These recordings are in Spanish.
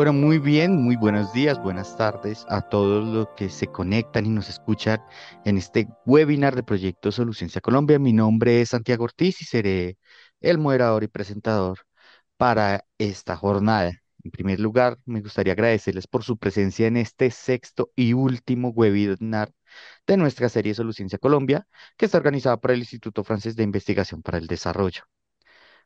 Bueno, muy bien, muy buenos días, buenas tardes a todos los que se conectan y nos escuchan en este webinar de Proyecto Soluciencia Colombia. Mi nombre es Santiago Ortiz y seré el moderador y presentador para esta jornada. En primer lugar, me gustaría agradecerles por su presencia en este sexto y último webinar de nuestra serie Soluciencia Colombia, que está organizada por el Instituto Francés de Investigación para el Desarrollo.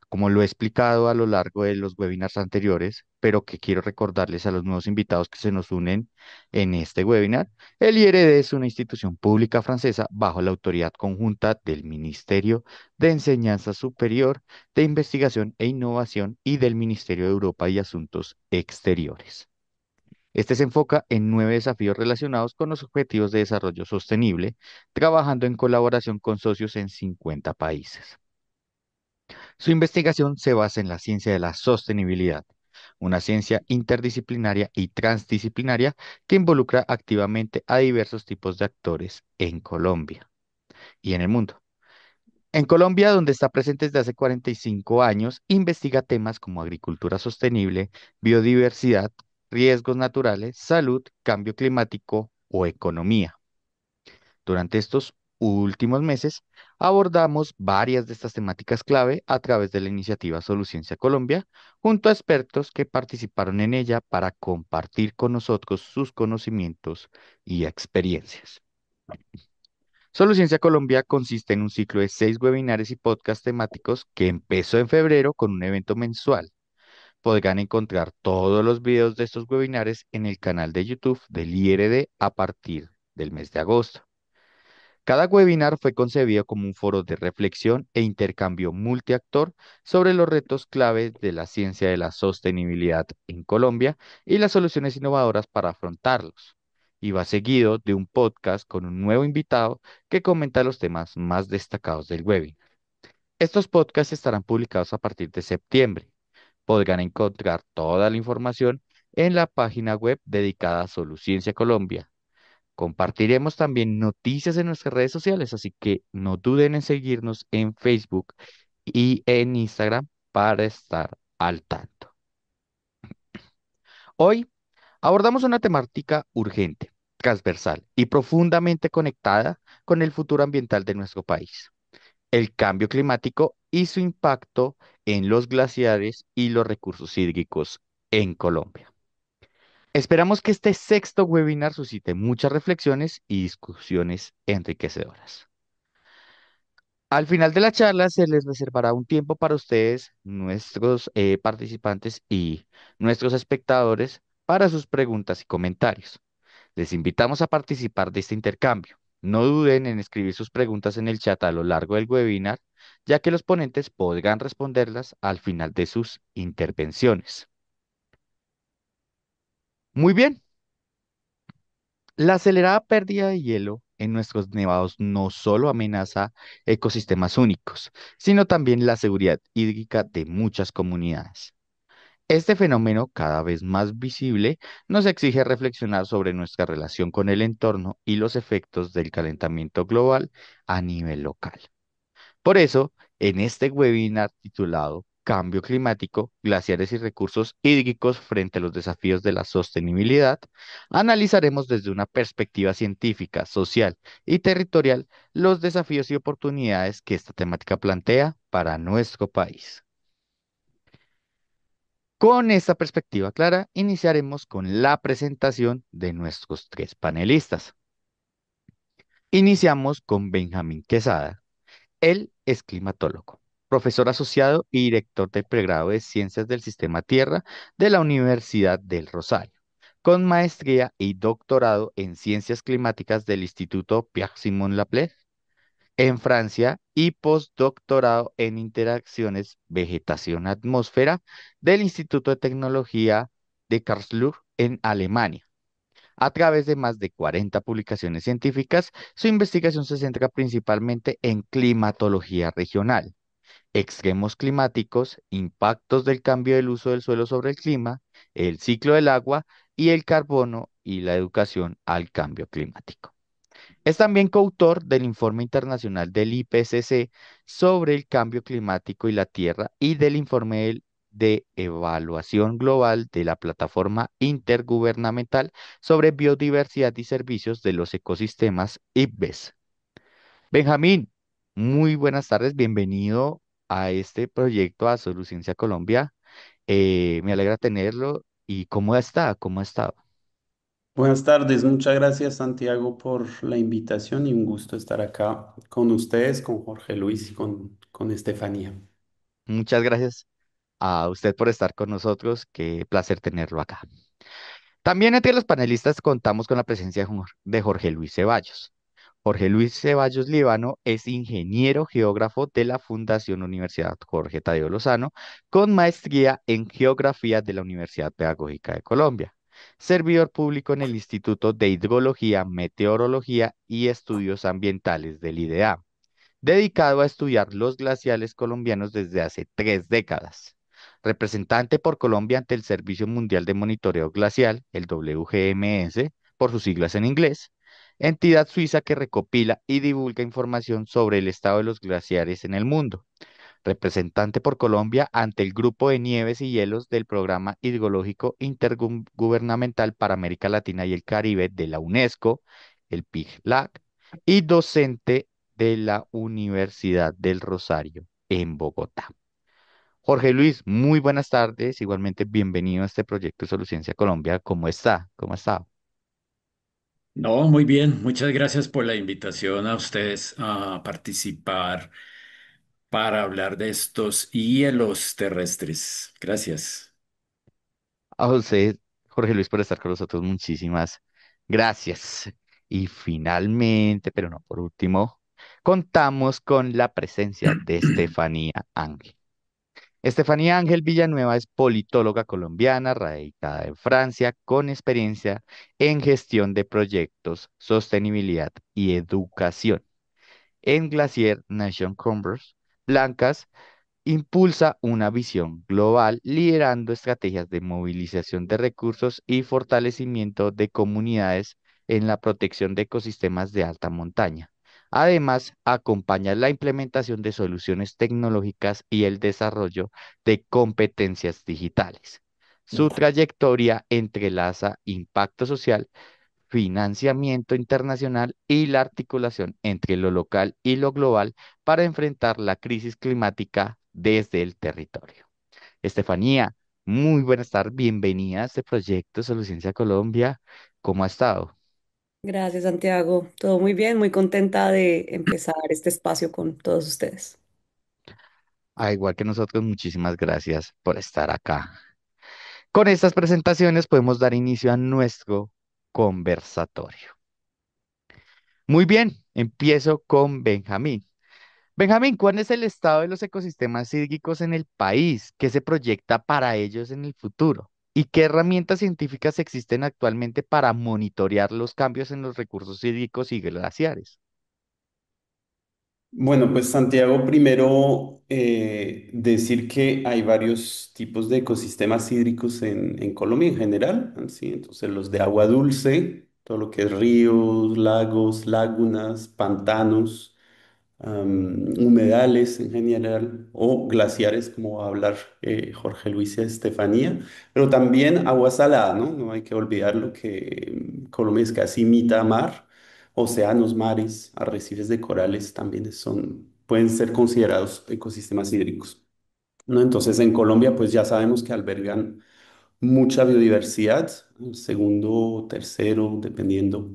Como lo he explicado a lo largo de los webinars anteriores, pero que quiero recordarles a los nuevos invitados que se nos unen en este webinar, el IRD es una institución pública francesa bajo la autoridad conjunta del Ministerio de Enseñanza Superior, de Investigación e Innovación y del Ministerio de Europa y Asuntos Exteriores. Este se enfoca en 9 desafíos relacionados con los objetivos de desarrollo sostenible, trabajando en colaboración con socios en 50 países. Su investigación se basa en la ciencia de la sostenibilidad, una ciencia interdisciplinaria y transdisciplinaria que involucra activamente a diversos tipos de actores en Colombia y en el mundo. En Colombia, donde está presente desde hace 45 años, investiga temas como agricultura sostenible, biodiversidad, riesgos naturales, salud, cambio climático o economía. Durante estos últimos meses abordamos varias de estas temáticas clave a través de la iniciativa Soluciencia Colombia, junto a expertos que participaron en ella para compartir con nosotros sus conocimientos y experiencias. Soluciencia Colombia consiste en un ciclo de 6 webinares y podcast temáticos que empezó en febrero con un evento mensual. Podrán encontrar todos los videos de estos webinares en el canal de YouTube del IRD a partir del mes de agosto. Cada webinar fue concebido como un foro de reflexión e intercambio multiactor sobre los retos claves de la ciencia de la sostenibilidad en Colombia y las soluciones innovadoras para afrontarlos. Y va seguido de un podcast con un nuevo invitado que comenta los temas más destacados del webinar. Estos podcasts estarán publicados a partir de septiembre. Podrán encontrar toda la información en la página web dedicada a Soluciencia Colombia. Compartiremos también noticias en nuestras redes sociales, así que no duden en seguirnos en Facebook y en Instagram para estar al tanto. Hoy abordamos una temática urgente, transversal y profundamente conectada con el futuro ambiental de nuestro país, el cambio climático y su impacto en los glaciares y los recursos hídricos en Colombia. Esperamos que este sexto webinar suscite muchas reflexiones y discusiones enriquecedoras. Al final de la charla se les reservará un tiempo para ustedes, nuestros participantes y nuestros espectadores, para sus preguntas y comentarios. Les invitamos a participar de este intercambio. No duden en escribir sus preguntas en el chat a lo largo del webinar, ya que los ponentes podrán responderlas al final de sus intervenciones. Muy bien. La acelerada pérdida de hielo en nuestros nevados no solo amenaza ecosistemas únicos, sino también la seguridad hídrica de muchas comunidades. Este fenómeno, cada vez más visible, nos exige reflexionar sobre nuestra relación con el entorno y los efectos del calentamiento global a nivel local. Por eso, en este webinar titulado Cambio climático, glaciares y recursos hídricos frente a los desafíos de la sostenibilidad, analizaremos desde una perspectiva científica, social y territorial los desafíos y oportunidades que esta temática plantea para nuestro país. Con esta perspectiva clara, iniciaremos con la presentación de nuestros 3 panelistas. Iniciamos con Benjamín Quesada. Él es climatólogo, profesor asociado y director del pregrado de Ciencias del Sistema Tierra de la Universidad del Rosario, con maestría y doctorado en Ciencias Climáticas del Instituto Pierre-Simon Laplace en Francia y postdoctorado en Interacciones Vegetación-Atmósfera del Instituto de Tecnología de Karlsruhe en Alemania. A través de más de 40 publicaciones científicas, su investigación se centra principalmente en climatología regional, extremos climáticos, impactos del cambio del uso del suelo sobre el clima, el ciclo del agua y el carbono y la educación al cambio climático. Es también coautor del informe internacional del IPCC sobre el cambio climático y la Tierra y del informe de Evaluación Global de la Plataforma Intergubernamental sobre Biodiversidad y Servicios de los Ecosistemas IPBES. Benjamín, muy buenas tardes, bienvenido a este proyecto a Soluciencia Colombia. Me alegra tenerlo. ¿Y cómo está? ¿Cómo ha estado? Buenas tardes, muchas gracias Santiago por la invitación y un gusto estar acá con ustedes, con Jorge Luis y con Estefanía. Muchas gracias a usted por estar con nosotros. Qué placer tenerlo acá. También entre los panelistas contamos con la presencia de Jorge Luis Ceballos. Jorge Luis Ceballos Líbano es ingeniero geógrafo de la Fundación Universidad Jorge Tadeo Lozano, con maestría en geografía de la Universidad Pedagógica de Colombia. Servidor público en el Instituto de Hidrología, Meteorología y Estudios Ambientales del IDEA, dedicado a estudiar los glaciales colombianos desde hace 3 décadas. Representante por Colombia ante el Servicio Mundial de Monitoreo Glacial, el WGMS, por sus siglas en inglés, entidad suiza que recopila y divulga información sobre el estado de los glaciares en el mundo. Representante por Colombia ante el Grupo de Nieves y Hielos del Programa Hidrológico Intergubernamental para América Latina y el Caribe de la UNESCO, el PIGLAC, y docente de la Universidad del Rosario en Bogotá. Jorge Luis, muy buenas tardes. Igualmente, bienvenido a este proyecto de Soluciencia Colombia. ¿Cómo está? ¿Cómo está? No, muy bien. Muchas gracias por la invitación a ustedes a participar para hablar de estos hielos terrestres. Gracias. A usted, Jorge Luis, por estar con nosotros. Muchísimas gracias. Y finalmente, pero no por último, contamos con la presencia de Estefanía Ángel. Estefanía Ángel Villanueva es politóloga colombiana, radicada en Francia, con experiencia en gestión de proyectos, sostenibilidad y educación. En Glacier Nation Converse, Blancas impulsa una visión global, liderando estrategias de movilización de recursos y fortalecimiento de comunidades en la protección de ecosistemas de alta montaña. Además, acompaña la implementación de soluciones tecnológicas y el desarrollo de competencias digitales. Su trayectoria entrelaza impacto social, financiamiento internacional y la articulación entre lo local y lo global para enfrentar la crisis climática desde el territorio. Estefanía, muy buenas tardes, bienvenida a este proyecto Soluciencia Colombia. ¿Cómo ha estado? Gracias, Santiago. Todo muy bien, muy contenta de empezar este espacio con todos ustedes. Igual que nosotros, muchísimas gracias por estar acá. Con estas presentaciones podemos dar inicio a nuestro conversatorio. Muy bien, empiezo con Benjamín. Benjamín, ¿cuál es el estado de los ecosistemas hídricos en el país? ¿Qué se proyecta para ellos en el futuro? ¿Y qué herramientas científicas existen actualmente para monitorear los cambios en los recursos hídricos y glaciares? Bueno, pues Santiago, primero decir que hay varios tipos de ecosistemas hídricos en Colombia en general, ¿sí? Entonces los de agua dulce, todo lo que es ríos, lagos, lagunas, pantanos. Humedales en general o glaciares, como va a hablar Jorge Luis y Estefanía, pero también agua salada, ¿no? No hay que olvidar lo que Colombia es casi mitad mar, océanos, mares, arrecifes de corales también pueden ser considerados ecosistemas hídricos, ¿no? Entonces en Colombia pues ya sabemos que albergan mucha biodiversidad, el segundo, tercero, dependiendo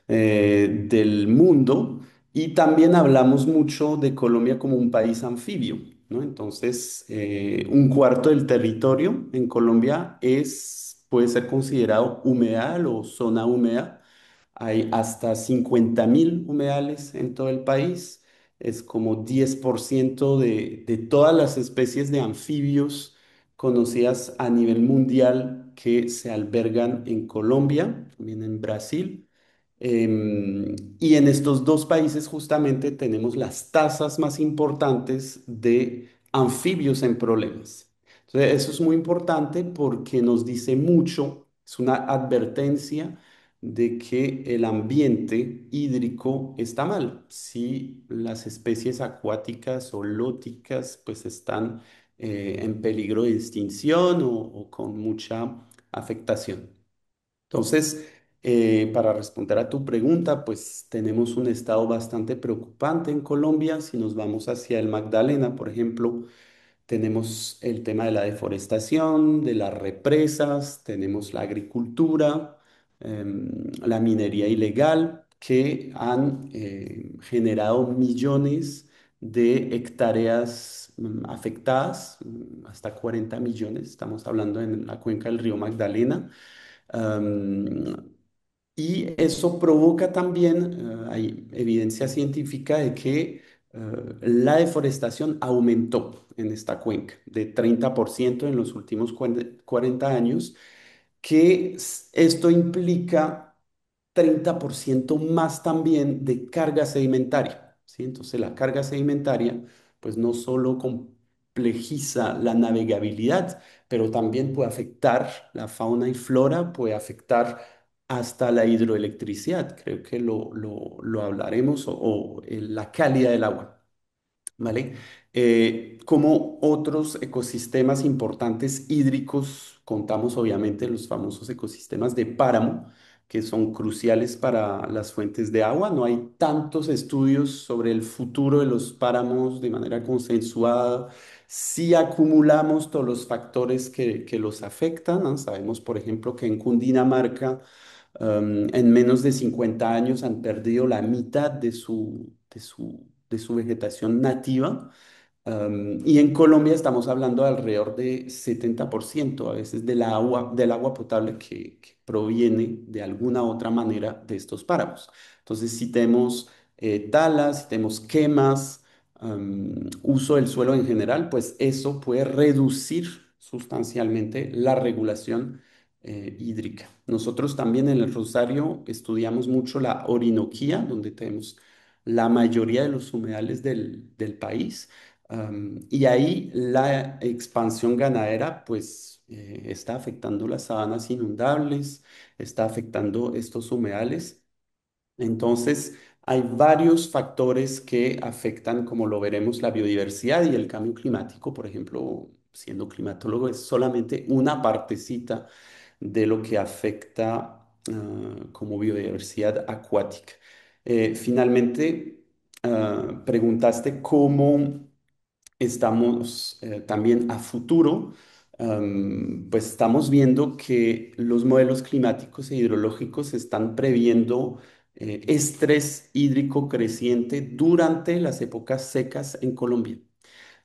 del mundo. Y también hablamos mucho de Colombia como un país anfibio, ¿no? Entonces, un cuarto del territorio en Colombia puede ser considerado humedal o zona húmeda. Hay hasta 50.000 humedales en todo el país. Es como 10% de todas las especies de anfibios conocidas a nivel mundial que se albergan en Colombia, también en Brasil. Y en estos dos países justamente tenemos las tasas más importantes de anfibios en problemas. Entonces, eso es muy importante porque nos dice mucho, es una advertencia de que el ambiente hídrico está mal. Si las especies acuáticas o lóticas pues están en peligro de extinción o con mucha afectación. Entonces, para responder a tu pregunta, pues tenemos un estado bastante preocupante en Colombia. Si nos vamos hacia el Magdalena, por ejemplo, tenemos el tema de la deforestación, de las represas, tenemos la agricultura, la minería ilegal, que han generado millones de hectáreas afectadas, hasta 40 millones, estamos hablando en la cuenca del río Magdalena. Am, y eso provoca también, hay evidencia científica de que la deforestación aumentó en esta cuenca de 30% en los últimos 40 años, que esto implica 30% más también de carga sedimentaria, ¿sí? Entonces la carga sedimentaria pues no solo complejiza la navegabilidad, pero también puede afectar la fauna y flora, puede afectar hasta la hidroelectricidad, creo que lo hablaremos, o la calidad del agua. ¿Vale? Como otros ecosistemas importantes hídricos, contamos obviamente los famosos ecosistemas de páramo, que son cruciales para las fuentes de agua. No hay tantos estudios sobre el futuro de los páramos de manera consensuada. Si acumulamos todos los factores que los afectan, ¿no? Sabemos, por ejemplo, que en Cundinamarca, en menos de 50 años han perdido la mitad de su vegetación nativa. Y en Colombia estamos hablando de alrededor de 70% a veces del agua potable que proviene de alguna otra manera de estos páramos. Entonces, si tenemos talas, si tenemos quemas, uso del suelo en general, pues eso puede reducir sustancialmente la regulación hídrica. Nosotros también en el Rosario estudiamos mucho la Orinoquía, donde tenemos la mayoría de los humedales del país. Y ahí la expansión ganadera, pues, está afectando las sabanas inundables, está afectando estos humedales. Entonces, hay varios factores que afectan, como lo veremos, la biodiversidad y el cambio climático. Por ejemplo, siendo climatólogo, es solamente una partecita de lo que afecta como biodiversidad acuática. Finalmente, preguntaste cómo estamos también a futuro, pues estamos viendo que los modelos climáticos e hidrológicos están previendo estrés hídrico creciente durante las épocas secas en Colombia.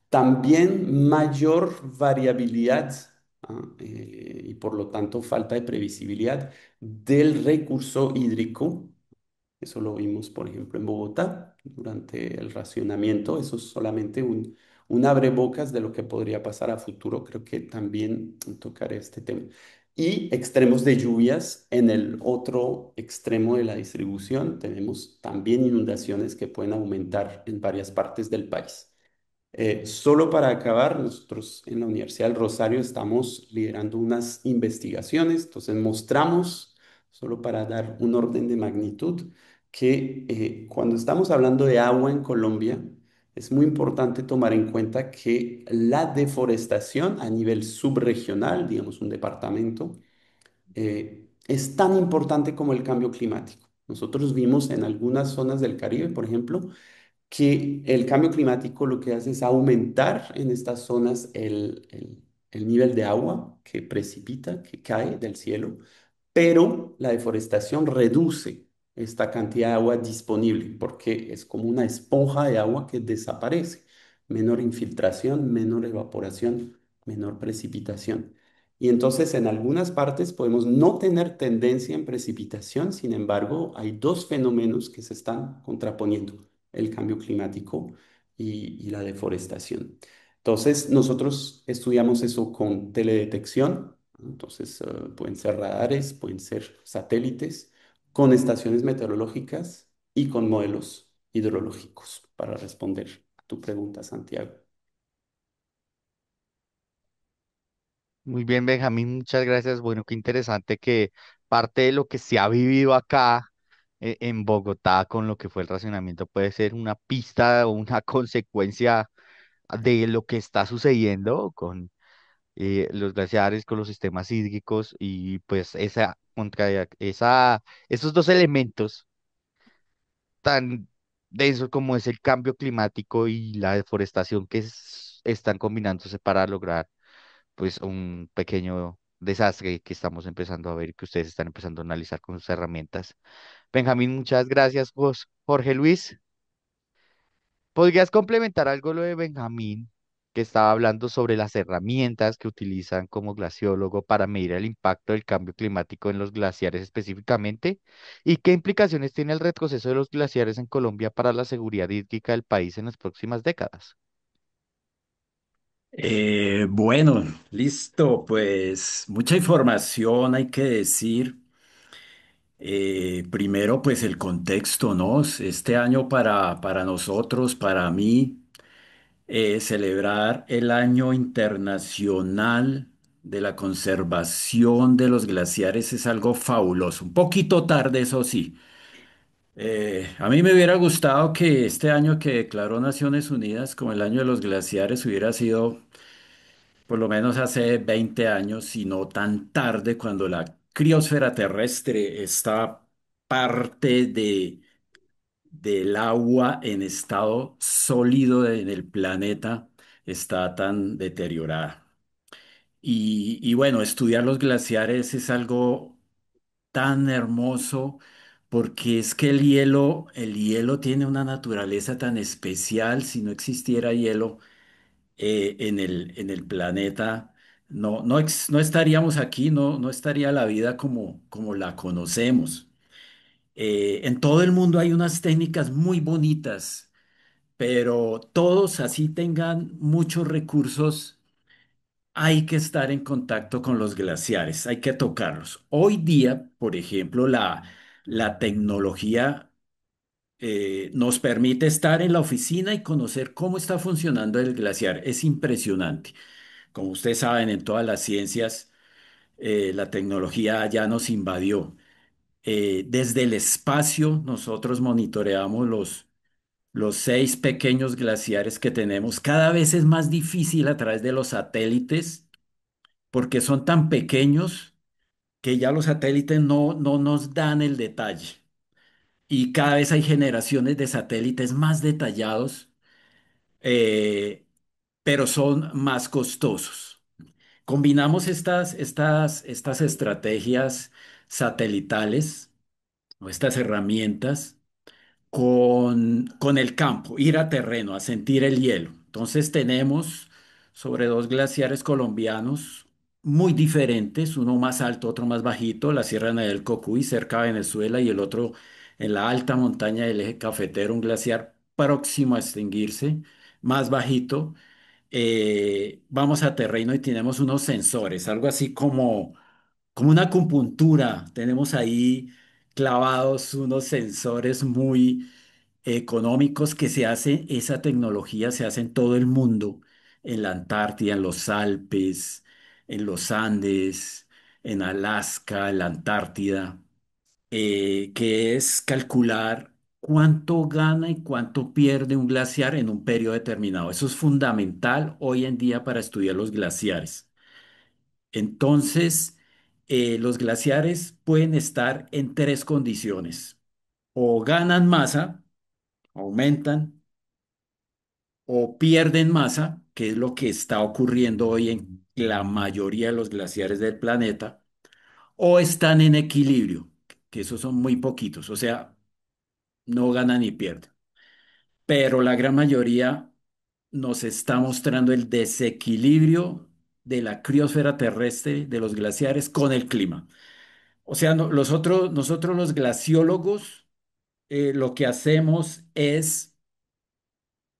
También mayor variabilidad, y por lo tanto falta de previsibilidad del recurso hídrico. Eso lo vimos, por ejemplo, en Bogotá durante el racionamiento. Eso es solamente un abrebocas de lo que podría pasar a futuro. Creo que también tocaré este tema. Y extremos de lluvias en el otro extremo de la distribución. Tenemos también inundaciones que pueden aumentar en varias partes del país. Solo para acabar, nosotros en la Universidad del Rosario estamos liderando unas investigaciones, entonces mostramos, solo para dar un orden de magnitud, que cuando estamos hablando de agua en Colombia, es muy importante tomar en cuenta que la deforestación a nivel subregional, digamos un departamento, es tan importante como el cambio climático. Nosotros vimos en algunas zonas del Caribe, por ejemplo, que el cambio climático lo que hace es aumentar en estas zonas el nivel de agua que precipita, que cae del cielo, pero la deforestación reduce esta cantidad de agua disponible porque es como una esponja de agua que desaparece. Menor infiltración, menor evaporación, menor precipitación. Y entonces en algunas partes podemos no tener tendencia en precipitación, sin embargo, hay dos fenómenos que se están contraponiendo, el cambio climático y la deforestación. Entonces, nosotros estudiamos eso con teledetección, ¿no? Entonces, pueden ser radares, pueden ser satélites, con estaciones meteorológicas y con modelos hidrológicos para responder a tu pregunta, Santiago. Muy bien, Benjamín, muchas gracias. Bueno, qué interesante que parte de lo que se ha vivido acá en Bogotá con lo que fue el racionamiento puede ser una pista o una consecuencia de lo que está sucediendo con los glaciares, con los sistemas hídricos y pues esos dos elementos tan densos como es el cambio climático y la deforestación están combinándose para lograr pues un pequeño desastre que estamos empezando a ver y que ustedes están empezando a analizar con sus herramientas. Benjamín, muchas gracias, Jorge Luis. ¿Podrías complementar algo lo de Benjamín, que estaba hablando sobre las herramientas que utilizan como glaciólogo para medir el impacto del cambio climático en los glaciares específicamente? ¿Y qué implicaciones tiene el retroceso de los glaciares en Colombia para la seguridad hídrica del país en las próximas décadas? Bueno, listo, pues mucha información hay que decir. Primero, pues el contexto, ¿no? Este año para nosotros, para mí, celebrar el Año Internacional de la Conservación de los Glaciares es algo fabuloso. Un poquito tarde, eso sí. A mí me hubiera gustado que este año que declaró Naciones Unidas como el año de los glaciares hubiera sido por lo menos hace 20 años y no tan tarde cuando la criosfera terrestre está parte del agua en estado sólido en el planeta, está tan deteriorada. Y bueno, estudiar los glaciares es algo tan hermoso porque es que el hielo tiene una naturaleza tan especial. Si no existiera hielo en el planeta, no estaríamos aquí, no estaría la vida como la conocemos. En todo el mundo hay unas técnicas muy bonitas, pero todos así tengan muchos recursos. Hay que estar en contacto con los glaciares, hay que tocarlos. Hoy día, por ejemplo, la tecnología nos permite estar en la oficina y conocer cómo está funcionando el glaciar. Es impresionante. Como ustedes saben, en todas las ciencias, la tecnología ya nos invadió. Desde el espacio, nosotros monitoreamos los 6 pequeños glaciares que tenemos. Cada vez es más difícil a través de los satélites porque son tan pequeños que ya los satélites no nos dan el detalle. Y cada vez hay generaciones de satélites más detallados, eh, pero son más costosos. Combinamos estas estrategias satelitales o estas herramientas con el campo, ir a terreno, a sentir el hielo. Entonces tenemos sobre 2 glaciares colombianos muy diferentes, uno más alto, otro más bajito, la Sierra del Cocuy cerca de Venezuela y el otro en la alta montaña del eje cafetero, un glaciar próximo a extinguirse, más bajito. Vamos a terreno y tenemos unos sensores, algo así como una acupuntura. Tenemos ahí clavados unos sensores muy económicos que se hacen, esa tecnología se hace en todo el mundo, en la Antártida, en los Alpes, en los Andes, en Alaska, en la Antártida, que es calcular cuánto gana y cuánto pierde un glaciar en un periodo determinado. Eso es fundamental hoy en día para estudiar los glaciares. Entonces, los glaciares pueden estar en 3 condiciones. O ganan masa, aumentan, o pierden masa, que es lo que está ocurriendo hoy en la mayoría de los glaciares del planeta, o están en equilibrio, que esos son muy poquitos, o sea, no ganan ni pierden. Pero la gran mayoría nos está mostrando el desequilibrio de la criosfera terrestre de los glaciares con el clima. O sea, nosotros los glaciólogos, lo que hacemos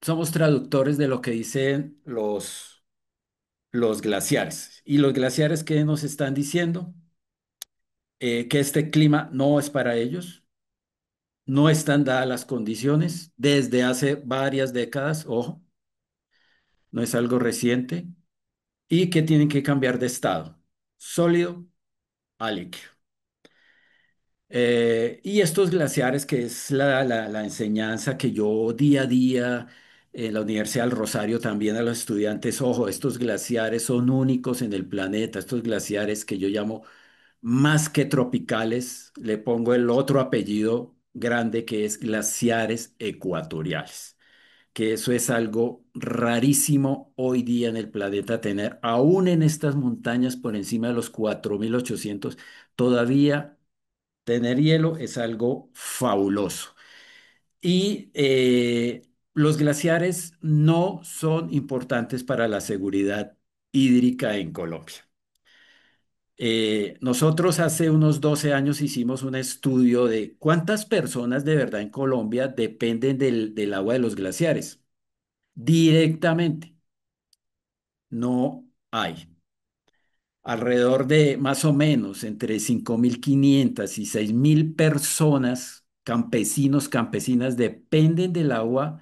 somos traductores de lo que dicen los glaciares. ¿Y los glaciares qué nos están diciendo? Que este clima no es para ellos, no están dadas las condiciones desde hace varias décadas, ojo, no es algo reciente, y que tienen que cambiar de estado, sólido a líquido. Y estos glaciares, que es la enseñanza que yo día a día en la Universidad del Rosario también a los estudiantes, ojo, estos glaciares son únicos en el planeta, estos glaciares que yo llamo más que tropicales, le pongo el otro apellido grande que es glaciares ecuatoriales, que eso es algo rarísimo hoy día en el planeta tener, aún en estas montañas por encima de los 4.800 todavía tener hielo es algo fabuloso. Y los glaciares no son importantes para la seguridad hídrica en Colombia. Nosotros hace unos 12 años hicimos un estudio de cuántas personas de verdad en Colombia dependen del agua de los glaciares. Directamente, no hay. Alrededor de más o menos entre 5.500 y 6.000 personas, campesinos, campesinas, dependen del agua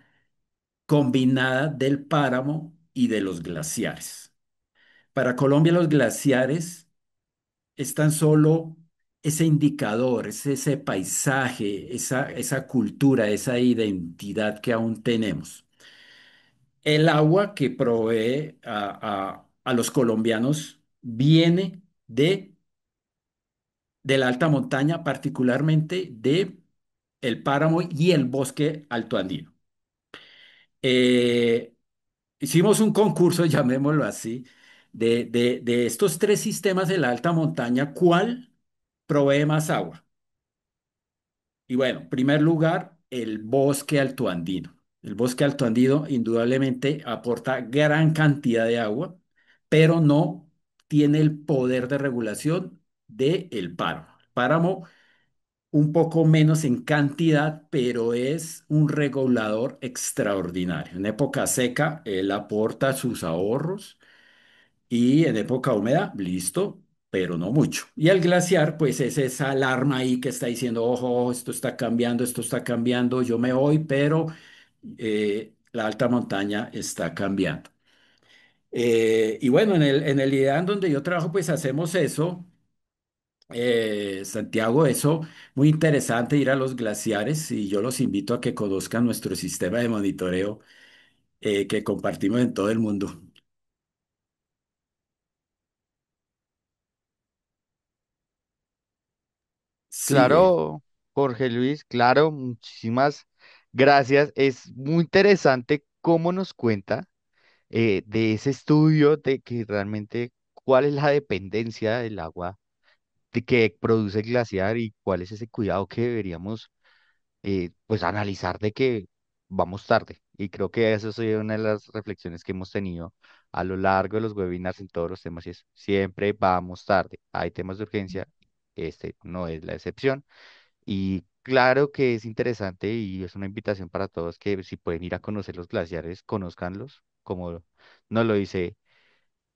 combinada del páramo y de los glaciares. Para Colombia los glaciares es tan solo ese indicador, es ese paisaje, esa cultura, esa identidad que aún tenemos. El agua que provee a los colombianos viene de la alta montaña, particularmente de el páramo y el bosque altoandino. Eh, Hicimos un concurso, llamémoslo así, de estos tres sistemas de la alta montaña, ¿cuál provee más agua? Y bueno, en primer lugar, el bosque altoandino. El bosque altoandino indudablemente aporta gran cantidad de agua, pero no tiene el poder de regulación del páramo. El páramo un poco menos en cantidad, pero es un regulador extraordinario. En época seca, él aporta sus ahorros y en época húmeda, listo, pero no mucho. Y el glaciar, pues es esa alarma ahí que está diciendo, ojo, esto está cambiando, yo me voy, pero la alta montaña está cambiando. Y bueno, en el IDEAN donde yo trabajo, pues hacemos eso. Santiago, eso muy interesante ir a los glaciares y yo los invito a que conozcan nuestro sistema de monitoreo que compartimos en todo el mundo. Sigue. Claro, Jorge Luis, claro, muchísimas gracias. Es muy interesante cómo nos cuenta de ese estudio de que realmente cuál es la dependencia del agua de que produce el glaciar y cuál es ese cuidado que deberíamos pues analizar de que vamos tarde. Y creo que eso es una de las reflexiones que hemos tenido a lo largo de los webinars en todos los temas y es siempre vamos tarde. Hay temas de urgencia, este no es la excepción. Y claro que es interesante y es una invitación para todos que si pueden ir a conocer los glaciares, conózcanlos, como nos lo dice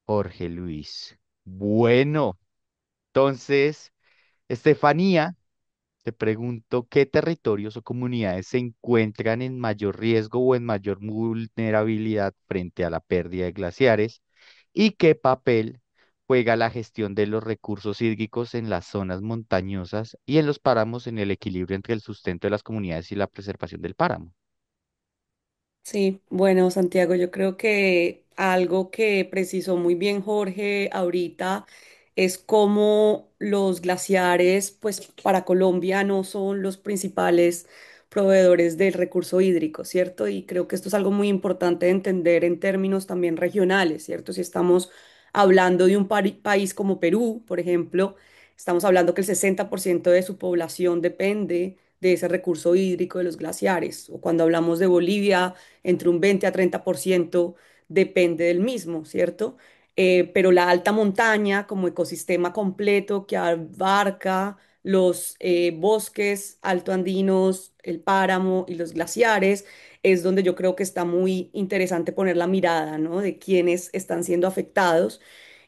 Jorge Luis. Bueno, entonces, Estefanía, te pregunto, ¿qué territorios o comunidades se encuentran en mayor riesgo o en mayor vulnerabilidad frente a la pérdida de glaciares? ¿Y qué papel juega la gestión de los recursos hídricos en las zonas montañosas y en los páramos en el equilibrio entre el sustento de las comunidades y la preservación del páramo? Sí, bueno, Santiago, yo creo que algo que precisó muy bien Jorge ahorita es cómo los glaciares, pues para Colombia no son los principales proveedores del recurso hídrico, ¿cierto? Y creo que esto es algo muy importante de entender en términos también regionales, ¿cierto? Si estamos hablando de un país como Perú, por ejemplo, estamos hablando que el 60% de su población depende de ese recurso hídrico de los glaciares. O cuando hablamos de Bolivia, entre un 20 a 30% depende del mismo, ¿cierto? Pero la alta montaña como ecosistema completo que abarca los bosques altoandinos, el páramo y los glaciares, es donde yo creo que está muy interesante poner la mirada, ¿no? De quiénes están siendo afectados.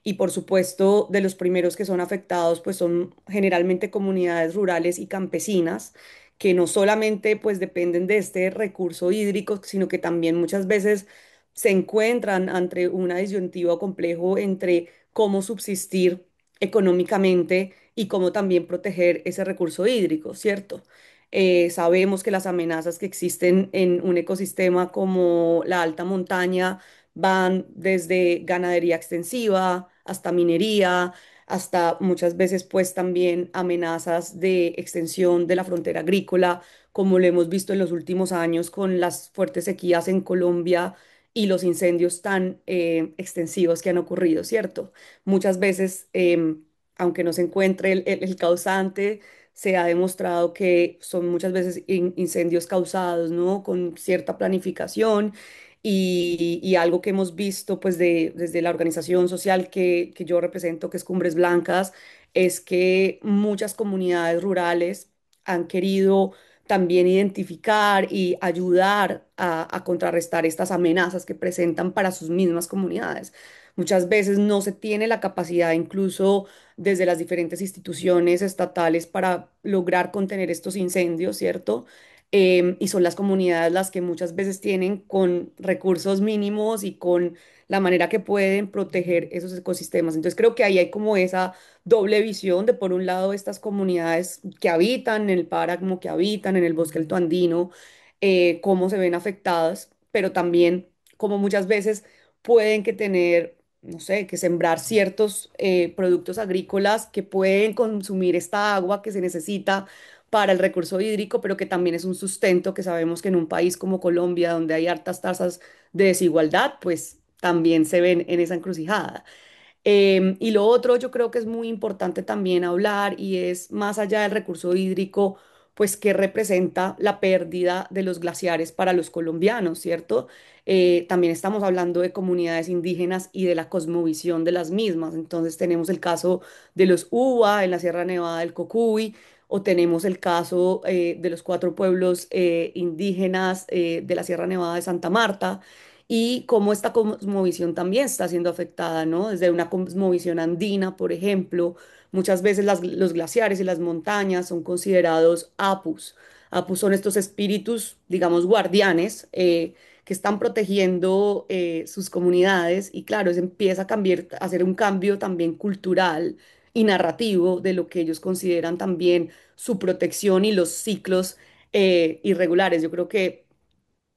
Y por supuesto, de los primeros que son afectados, pues son generalmente comunidades rurales y campesinas que no solamente pues dependen de este recurso hídrico, sino que también muchas veces se encuentran ante una disyuntiva o complejo entre cómo subsistir económicamente y cómo también proteger ese recurso hídrico, ¿cierto? Sabemos que las amenazas que existen en un ecosistema como la alta montaña van desde ganadería extensiva hasta minería, hasta muchas veces pues también amenazas de extensión de la frontera agrícola, como lo hemos visto en los últimos años con las fuertes sequías en Colombia y los incendios tan extensivos que han ocurrido, ¿cierto? Muchas veces, aunque no se encuentre el causante, se ha demostrado que son muchas veces incendios causados, ¿no? Con cierta planificación y algo que hemos visto pues desde la organización social que yo represento, que es Cumbres Blancas, es que muchas comunidades rurales han querido también identificar y ayudar a contrarrestar estas amenazas que presentan para sus mismas comunidades. Muchas veces no se tiene la capacidad, incluso desde las diferentes instituciones estatales, para lograr contener estos incendios, ¿cierto? Y son las comunidades las que muchas veces tienen con recursos mínimos y con la manera que pueden proteger esos ecosistemas. Entonces creo que ahí hay como esa doble visión de, por un lado, estas comunidades que habitan en el páramo, que habitan en el bosque alto andino, cómo se ven afectadas, pero también como muchas veces pueden que tener, no sé, que sembrar ciertos productos agrícolas que pueden consumir esta agua que se necesita para el recurso hídrico, pero que también es un sustento que sabemos que en un país como Colombia, donde hay altas tasas de desigualdad, pues también se ven en esa encrucijada. Y lo otro yo creo que es muy importante también hablar y es más allá del recurso hídrico, pues qué representa la pérdida de los glaciares para los colombianos, ¿cierto? También estamos hablando de comunidades indígenas y de la cosmovisión de las mismas. Entonces tenemos el caso de los UBA en la Sierra Nevada del Cocuy, o tenemos el caso de los cuatro pueblos indígenas de la Sierra Nevada de Santa Marta y cómo esta cosmovisión también está siendo afectada, ¿no? Desde una cosmovisión andina, por ejemplo, muchas veces los glaciares y las montañas son considerados apus. Apus son estos espíritus, digamos, guardianes, que están protegiendo sus comunidades y claro, se empieza a cambiar, a hacer un cambio también cultural y narrativo de lo que ellos consideran también su protección y los ciclos irregulares. Yo creo que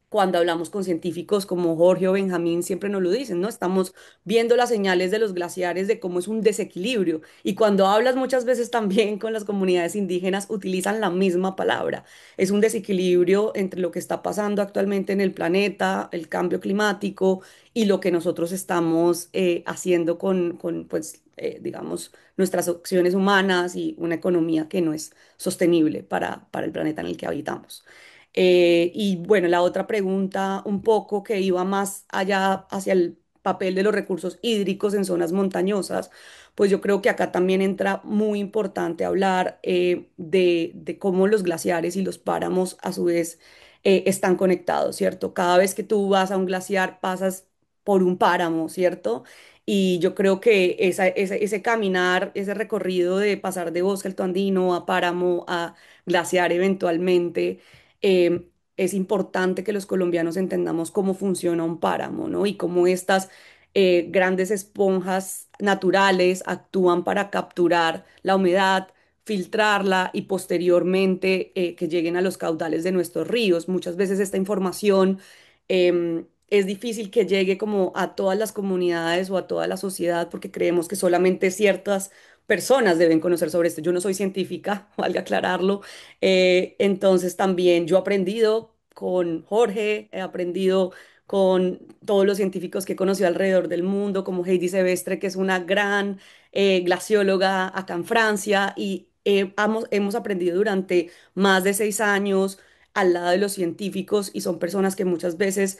cuando hablamos con científicos como Jorge o Benjamín, siempre nos lo dicen, ¿no? Estamos viendo las señales de los glaciares de cómo es un desequilibrio. Y cuando hablas muchas veces también con las comunidades indígenas, utilizan la misma palabra. Es un desequilibrio entre lo que está pasando actualmente en el planeta, el cambio climático y lo que nosotros estamos haciendo con pues, digamos, nuestras acciones humanas y una economía que no es sostenible para el planeta en el que habitamos. Y bueno, la otra pregunta un poco que iba más allá hacia el papel de los recursos hídricos en zonas montañosas, pues yo creo que acá también entra muy importante hablar de cómo los glaciares y los páramos a su vez están conectados, ¿cierto? Cada vez que tú vas a un glaciar pasas por un páramo, ¿cierto? Y yo creo que ese caminar, ese recorrido de pasar de bosque alto andino a páramo, a glaciar eventualmente, es importante que los colombianos entendamos cómo funciona un páramo, ¿no? Y cómo estas grandes esponjas naturales actúan para capturar la humedad, filtrarla y posteriormente que lleguen a los caudales de nuestros ríos. Muchas veces esta información es difícil que llegue como a todas las comunidades o a toda la sociedad porque creemos que solamente ciertas personas deben conocer sobre esto. Yo no soy científica, valga aclararlo, entonces también yo he aprendido con Jorge, he aprendido con todos los científicos que he conocido alrededor del mundo, como Heidi Sevestre, que es una gran glacióloga acá en Francia, y hemos aprendido durante más de 6 años al lado de los científicos y son personas que muchas veces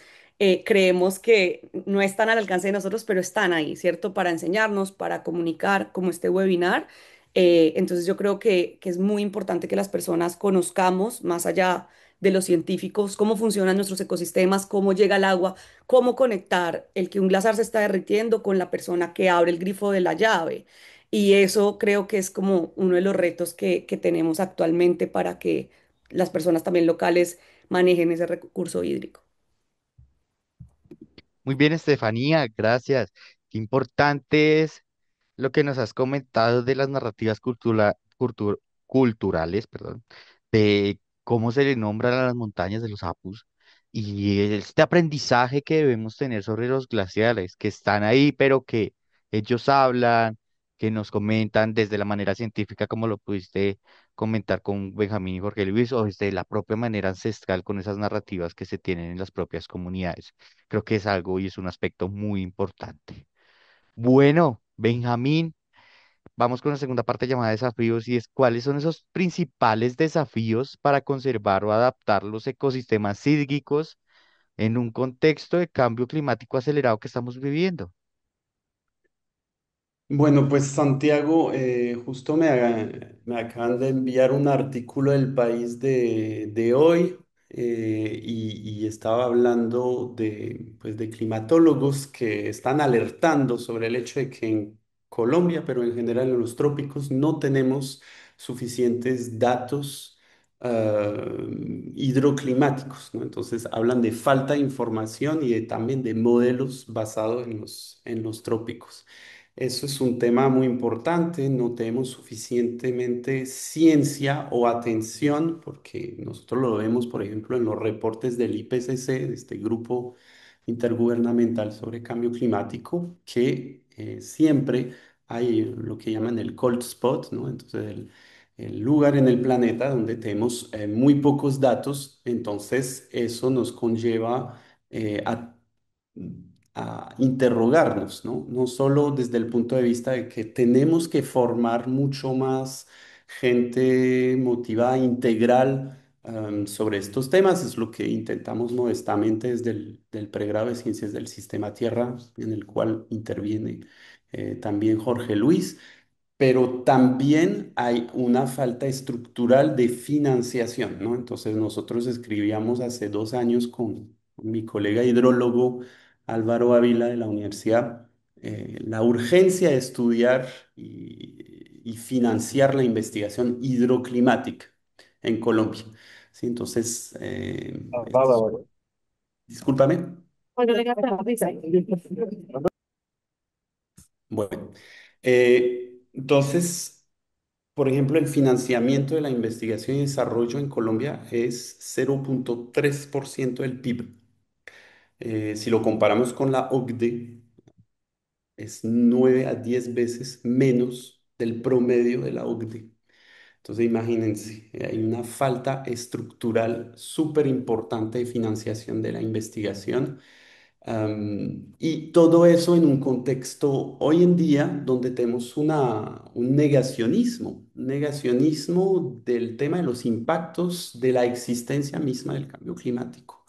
creemos que no están al alcance de nosotros, pero están ahí, ¿cierto? Para enseñarnos, para comunicar, como este webinar. Entonces yo creo que es muy importante que las personas conozcamos, más allá de los científicos, cómo funcionan nuestros ecosistemas, cómo llega el agua, cómo conectar el que un glaciar se está derritiendo con la persona que abre el grifo de la llave. Y eso creo que es como uno de los retos que tenemos actualmente para que las personas también locales manejen ese recurso hídrico. Muy bien, Estefanía, gracias. Qué importante es lo que nos has comentado de las narrativas culturales, perdón, cómo se le nombran a las montañas de los Apus y este aprendizaje que debemos tener sobre los glaciares, que están ahí, pero que ellos hablan, que nos comentan desde la manera científica, como lo pudiste comentar con Benjamín y Jorge Luis, o desde la propia manera ancestral con esas narrativas que se tienen en las propias comunidades. Creo que es algo y es un aspecto muy importante. Bueno, Benjamín. Vamos con la segunda parte llamada desafíos y es cuáles son esos principales desafíos para conservar o adaptar los ecosistemas hídricos en un contexto de cambio climático acelerado que estamos viviendo. Bueno, pues Santiago, justo me acaban de enviar un artículo del País de hoy y estaba hablando pues, de climatólogos que están alertando sobre el hecho de que en Colombia, pero en general en los trópicos, no tenemos suficientes datos hidroclimáticos, ¿no? Entonces hablan de falta de información y también de modelos basados en en los trópicos. Eso es un tema muy importante, no tenemos suficientemente ciencia o atención, porque nosotros lo vemos, por ejemplo, en los reportes del IPCC, de este grupo intergubernamental sobre cambio climático, que siempre hay lo que llaman el cold spot, ¿no? Entonces, el lugar en el planeta donde tenemos muy pocos datos, entonces eso nos conlleva a interrogarnos, ¿no? No solo desde el punto de vista de que tenemos que formar mucho más gente motivada, integral, sobre estos temas, es lo que intentamos modestamente desde del pregrado de Ciencias del Sistema Tierra, en el cual interviene también Jorge Luis, pero también hay una falta estructural de financiación, ¿no? Entonces nosotros escribíamos hace 2 años con mi colega hidrólogo Álvaro Ávila de la universidad la urgencia de estudiar y financiar la investigación hidroclimática en Colombia. Sí, entonces, discúlpame. Bueno, entonces, por ejemplo, el financiamiento de la investigación y desarrollo en Colombia es 0,3% del PIB. Si lo comparamos con la OCDE, es 9 a 10 veces menos del promedio de la OCDE. Entonces, imagínense, hay una falta estructural súper importante de financiación de la investigación. Y todo eso en un contexto hoy en día donde tenemos un negacionismo del tema de los impactos de la existencia misma del cambio climático.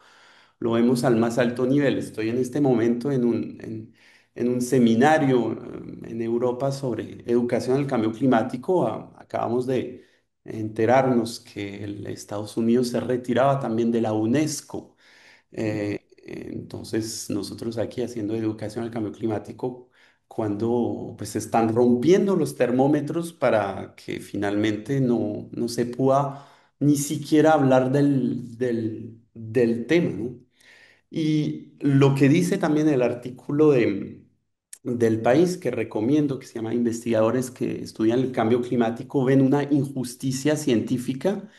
Lo vemos al más alto nivel. Estoy en este momento en un seminario en Europa sobre educación al cambio climático. Acabamos de enterarnos que Estados Unidos se retiraba también de la UNESCO. Entonces, nosotros aquí haciendo educación al cambio climático, cuando pues se están rompiendo los termómetros para que finalmente no se pueda ni siquiera hablar del tema, ¿no? Y lo que dice también el artículo del país que recomiendo, que se llama Investigadores que estudian el cambio climático, ven una injusticia científica,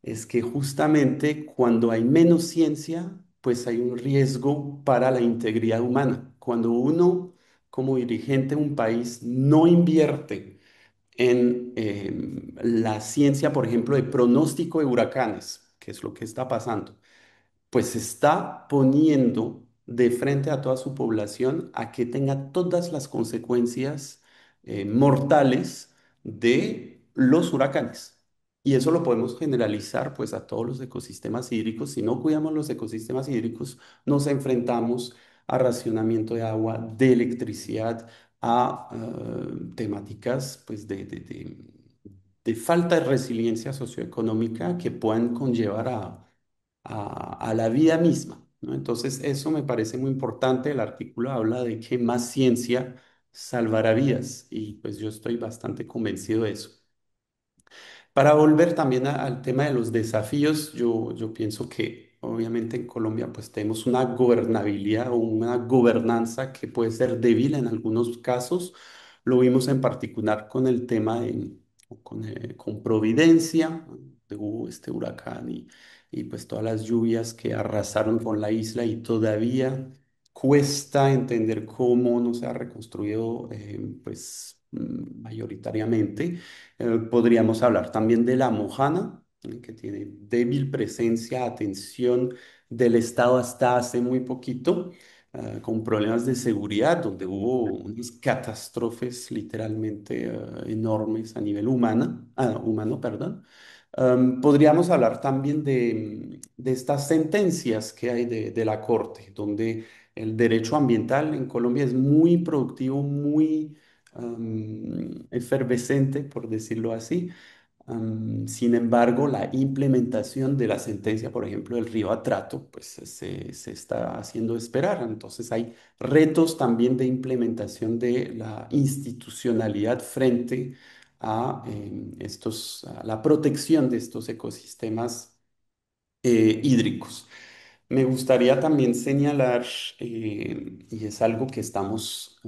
es que justamente cuando hay menos ciencia, pues hay un riesgo para la integridad humana. Cuando uno, como dirigente de un país, no invierte en la ciencia, por ejemplo, de pronóstico de huracanes, que es lo que está pasando, pues está poniendo de frente a toda su población a que tenga todas las consecuencias mortales de los huracanes. Y eso lo podemos generalizar pues a todos los ecosistemas hídricos. Si no cuidamos los ecosistemas hídricos, nos enfrentamos a racionamiento de agua, de electricidad, a temáticas pues de falta de resiliencia socioeconómica que puedan conllevar a la vida misma, ¿no? Entonces, eso me parece muy importante. El artículo habla de que más ciencia salvará vidas y pues yo estoy bastante convencido de eso. Para volver también al tema de los desafíos, yo pienso que obviamente en Colombia pues tenemos una gobernabilidad o una gobernanza que puede ser débil en algunos casos. Lo vimos en particular con el tema con Providencia. donde hubo este huracán y pues todas las lluvias que arrasaron con la isla y todavía cuesta entender cómo no se ha reconstruido pues mayoritariamente. Podríamos hablar también de la Mojana, que tiene débil presencia, atención del Estado hasta hace muy poquito, con problemas de seguridad, donde hubo unas catástrofes literalmente enormes a nivel humano, perdón. Podríamos hablar también de estas sentencias que hay de la Corte, donde el derecho ambiental en Colombia es muy productivo, muy efervescente, por decirlo así. Sin embargo, la implementación de la sentencia, por ejemplo, del Río Atrato, pues se está haciendo esperar. Entonces hay retos también de implementación de la institucionalidad frente a, a la protección de estos ecosistemas hídricos. Me gustaría también señalar, y es algo que estamos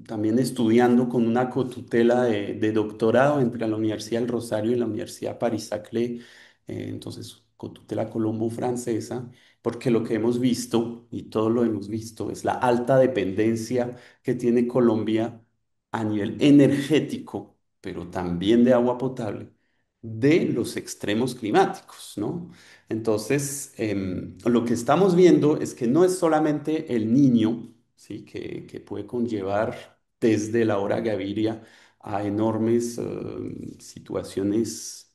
también estudiando con una cotutela de doctorado entre la Universidad del Rosario y la Universidad Paris-Saclay, entonces cotutela colombo-francesa, porque lo que hemos visto, y todo lo hemos visto, es la alta dependencia que tiene Colombia a nivel energético, pero también de agua potable, de los extremos climáticos, ¿no? Entonces, lo que estamos viendo es que no es solamente el niño, ¿sí? Que puede conllevar desde la hora Gaviria a enormes situaciones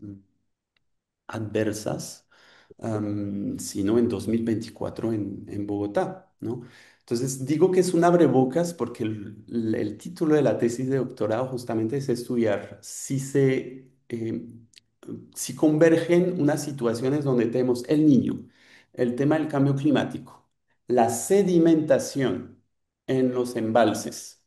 adversas, sino en 2024 en Bogotá, ¿no? Entonces, digo que es un abrebocas porque el título de la tesis de doctorado justamente es estudiar si convergen unas situaciones donde tenemos el niño, el tema del cambio climático, la sedimentación en los embalses,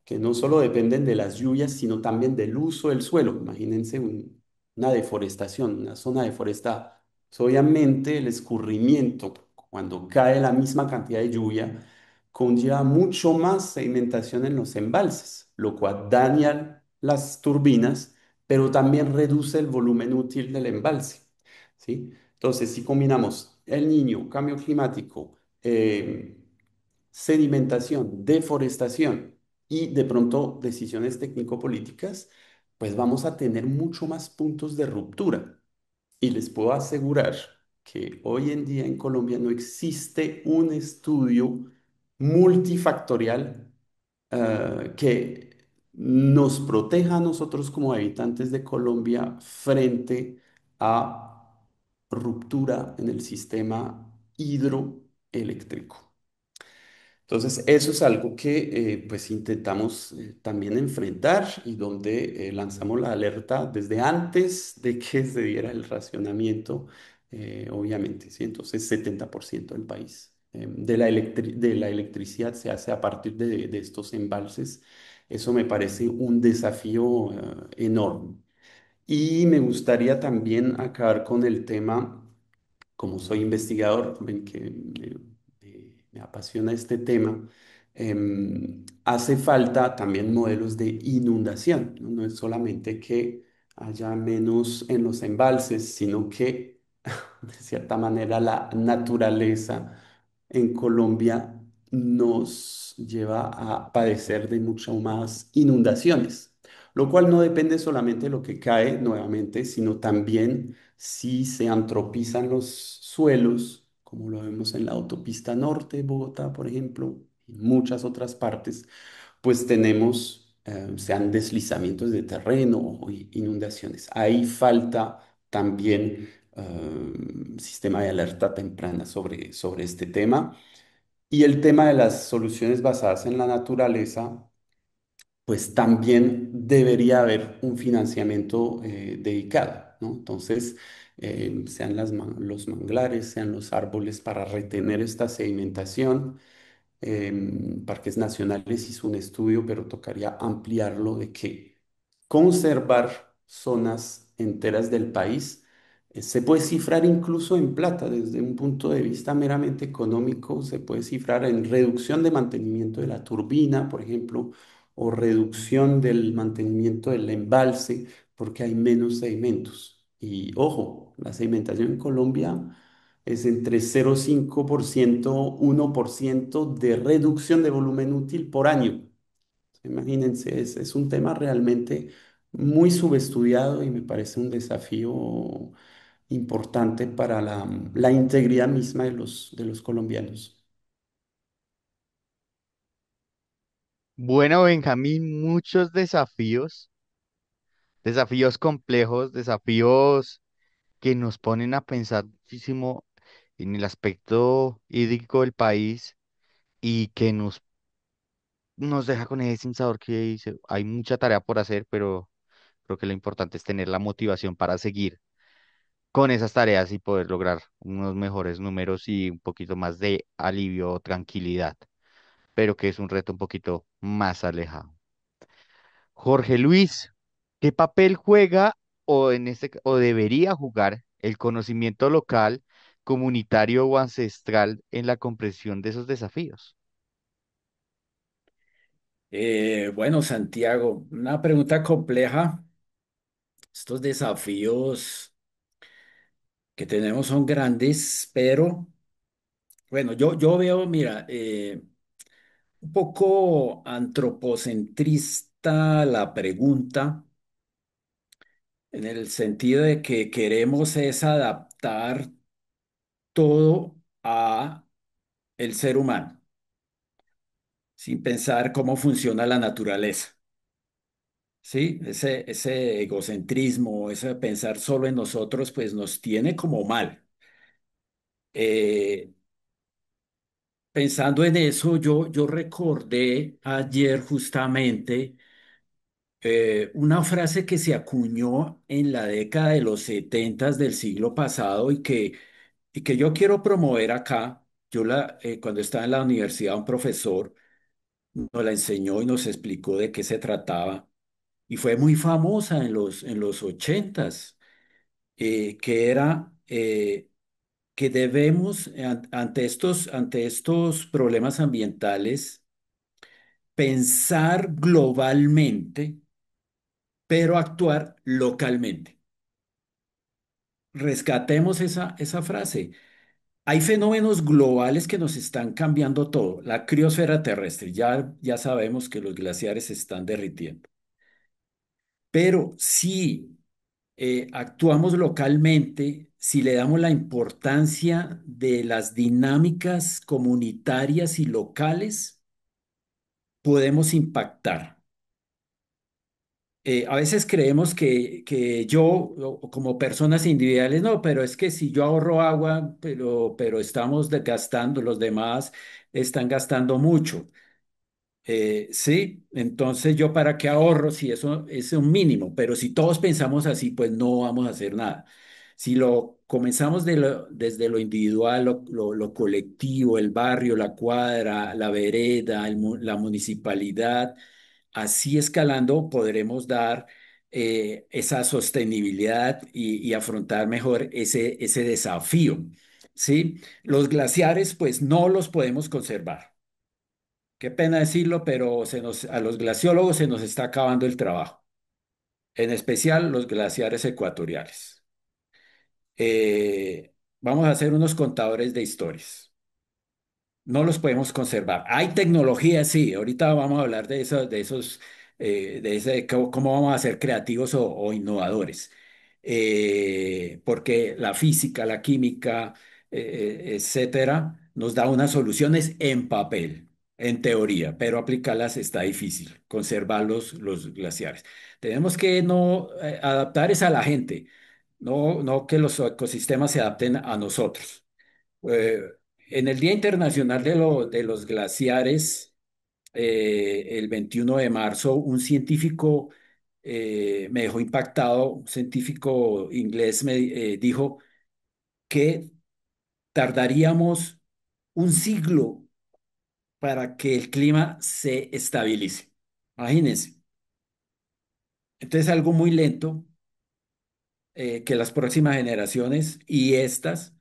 que no solo dependen de las lluvias, sino también del uso del suelo. Imagínense una deforestación, una zona deforestada. Pues, obviamente el escurrimiento, cuando cae la misma cantidad de lluvia, conlleva mucho más sedimentación en los embalses, lo cual daña las turbinas, pero también reduce el volumen útil del embalse, ¿sí? Entonces, si combinamos el niño, cambio climático, sedimentación, deforestación y de pronto decisiones técnico-políticas, pues vamos a tener mucho más puntos de ruptura. Y les puedo asegurar que hoy en día en Colombia no existe un estudio multifactorial que nos proteja a nosotros como habitantes de Colombia frente a ruptura en el sistema hidroeléctrico. Entonces, eso es algo que pues intentamos también enfrentar y donde lanzamos la alerta desde antes de que se diera el racionamiento, obviamente, ¿sí? Entonces, 70% del país de la electricidad se hace a partir de estos embalses. Eso me parece un desafío enorme. Y me gustaría también acabar con el tema, como soy investigador, ven que me apasiona este tema, hace falta también modelos de inundación, ¿no? No es solamente que haya menos en los embalses, sino que de cierta manera la naturaleza en Colombia nos lleva a padecer de mucho más inundaciones, lo cual no depende solamente de lo que cae nuevamente, sino también si se antropizan los suelos, como lo vemos en la autopista norte de Bogotá, por ejemplo, y muchas otras partes, pues tenemos, sean deslizamientos de terreno o inundaciones. Ahí falta también sistema de alerta temprana sobre este tema. Y el tema de las soluciones basadas en la naturaleza, pues también debería haber un financiamiento dedicado, ¿no? Entonces, sean los manglares, sean los árboles para retener esta sedimentación. Parques Nacionales hizo un estudio, pero tocaría ampliarlo de que conservar zonas enteras del país se puede cifrar incluso en plata, desde un punto de vista meramente económico, se puede cifrar en reducción de mantenimiento de la turbina, por ejemplo, o reducción del mantenimiento del embalse, porque hay menos sedimentos. Y ojo, la sedimentación en Colombia es entre 0,5% 1% de reducción de volumen útil por año. Imagínense, es un tema realmente muy subestudiado y me parece un desafío importante para la integridad misma de los colombianos. Bueno, Benjamín, muchos desafíos, desafíos complejos, desafíos que nos ponen a pensar muchísimo en el aspecto hídrico del país y que nos deja con ese sensador que dice, hay mucha tarea por hacer, pero creo que lo importante es tener la motivación para seguir con esas tareas y poder lograr unos mejores números y un poquito más de alivio o tranquilidad, pero que es un reto un poquito más alejado. Jorge Luis, ¿qué papel juega o debería jugar el conocimiento local, comunitario o ancestral en la comprensión de esos desafíos? Bueno, Santiago, una pregunta compleja. Estos desafíos que tenemos son grandes, pero bueno, yo veo, mira, un poco antropocentrista la pregunta, en el sentido de que queremos es adaptar todo a el ser humano, sin pensar cómo funciona la naturaleza. Sí, ese egocentrismo, ese pensar solo en nosotros, pues nos tiene como mal. Eh, Pensando en eso, yo recordé ayer justamente una frase que se acuñó en la década de los setentas del siglo pasado y que yo quiero promover acá. Cuando estaba en la universidad, un profesor nos la enseñó y nos explicó de qué se trataba. Y fue muy famosa en en los ochentas, que era que debemos, ante estos problemas ambientales, pensar globalmente, pero actuar localmente. Rescatemos esa frase. Hay fenómenos globales que nos están cambiando todo. La criosfera terrestre, ya sabemos que los glaciares se están derritiendo. Pero si actuamos localmente, si le damos la importancia de las dinámicas comunitarias y locales, podemos impactar. A veces creemos que yo, o como personas individuales, no, pero es que si yo ahorro agua, pero estamos desgastando, los demás están gastando mucho. Sí, entonces yo para qué ahorro si eso es un mínimo, pero si todos pensamos así, pues no vamos a hacer nada. Si lo comenzamos desde lo individual, lo colectivo, el barrio, la cuadra, la vereda, la municipalidad, así escalando podremos dar esa sostenibilidad y afrontar mejor ese desafío. ¿Sí? Los glaciares, pues no los podemos conservar. Qué pena decirlo, pero a los glaciólogos se nos está acabando el trabajo, en especial los glaciares ecuatoriales. Vamos a hacer unos contadores de historias. No los podemos conservar. Hay tecnología, sí. Ahorita vamos a hablar de ese, cómo vamos a ser creativos o innovadores. Porque la física, la química, etcétera, nos da unas soluciones en papel, en teoría, pero aplicarlas está difícil, conservar los glaciares. Tenemos que no adaptar es a la gente, no que los ecosistemas se adapten a nosotros. Eh, en el Día Internacional de los Glaciares, el 21 de marzo, un científico me dejó impactado, un científico inglés me dijo que tardaríamos un siglo para que el clima se estabilice. Imagínense. Entonces, algo muy lento que las próximas generaciones y estas,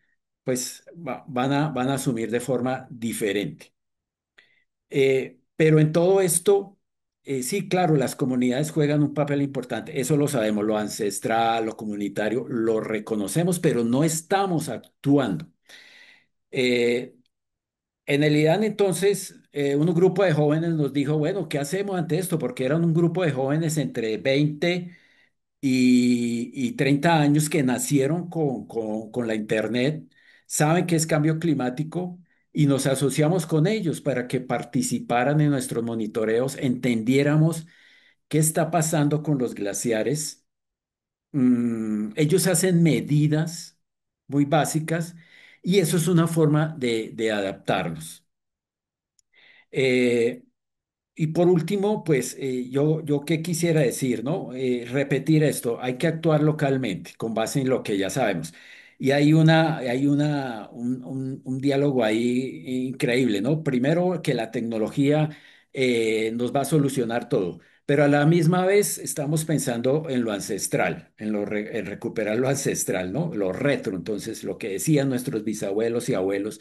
pues van a asumir de forma diferente. Pero en todo esto, Sí, claro, las comunidades juegan un papel importante, eso lo sabemos, lo ancestral, lo comunitario, lo reconocemos, pero no estamos actuando. Eh, en el IDAN, entonces, un grupo de jóvenes nos dijo, bueno, ¿qué hacemos ante esto? Porque eran un grupo de jóvenes entre 20 y 30 años que nacieron con la Internet, saben que es cambio climático y nos asociamos con ellos para que participaran en nuestros monitoreos, entendiéramos qué está pasando con los glaciares. Ellos hacen medidas muy básicas y eso es una forma de adaptarnos. Eh, y por último, pues yo qué quisiera decir, ¿no? Repetir esto, hay que actuar localmente con base en lo que ya sabemos. Y un diálogo ahí increíble, ¿no? Primero, que la tecnología nos va a solucionar todo, pero a la misma vez estamos pensando en lo ancestral, en recuperar lo ancestral, ¿no? Lo retro, entonces, lo que decían nuestros bisabuelos y abuelos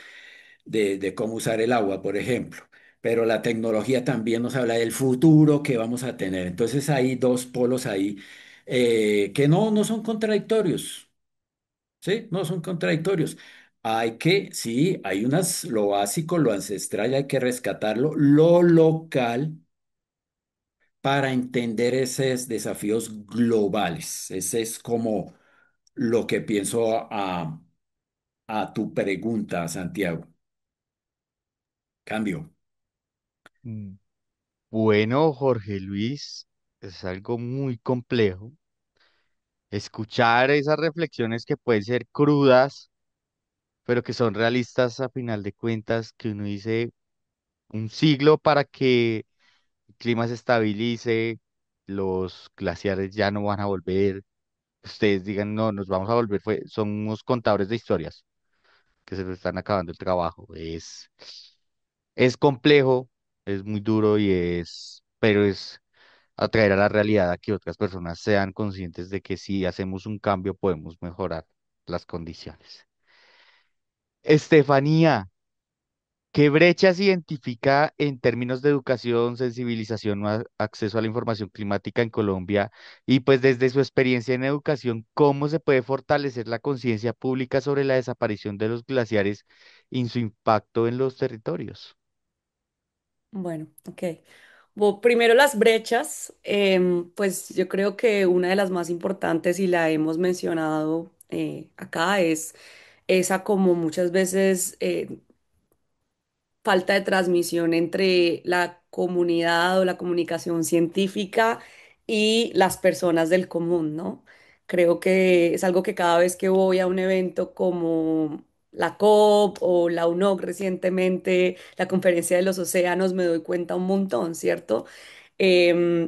de cómo usar el agua, por ejemplo. Pero la tecnología también nos habla del futuro que vamos a tener. Entonces hay dos polos ahí que no son contradictorios, ¿sí? No son contradictorios. Sí, hay lo básico, lo ancestral, hay que rescatarlo, lo local para entender esos desafíos globales. Ese es como lo que pienso a tu pregunta, Santiago. Cambio. Mm, Bueno, Jorge Luis, es algo muy complejo. Escuchar esas reflexiones que pueden ser crudas, pero que son realistas a final de cuentas, que uno dice un siglo para que el clima se estabilice, los glaciares ya no van a volver, ustedes digan, no, nos vamos a volver, somos contadores de historias, que se les están acabando el trabajo. Es complejo, es muy duro pero es atraer a la realidad a que otras personas sean conscientes de que si hacemos un cambio podemos mejorar las condiciones. Estefanía, ¿qué brechas identifica en términos de educación, sensibilización o acceso a la información climática en Colombia? Y pues desde su experiencia en educación, ¿cómo se puede fortalecer la conciencia pública sobre la desaparición de los glaciares y su impacto en los territorios? Bueno, ok. Primero las brechas, pues yo creo que una de las más importantes y la hemos mencionado acá es esa como muchas veces falta de transmisión entre la comunidad o la comunicación científica y las personas del común, ¿no? Creo que es algo que cada vez que voy a un evento como la COP o la UNOC recientemente, la Conferencia de los Océanos, me doy cuenta un montón, ¿cierto?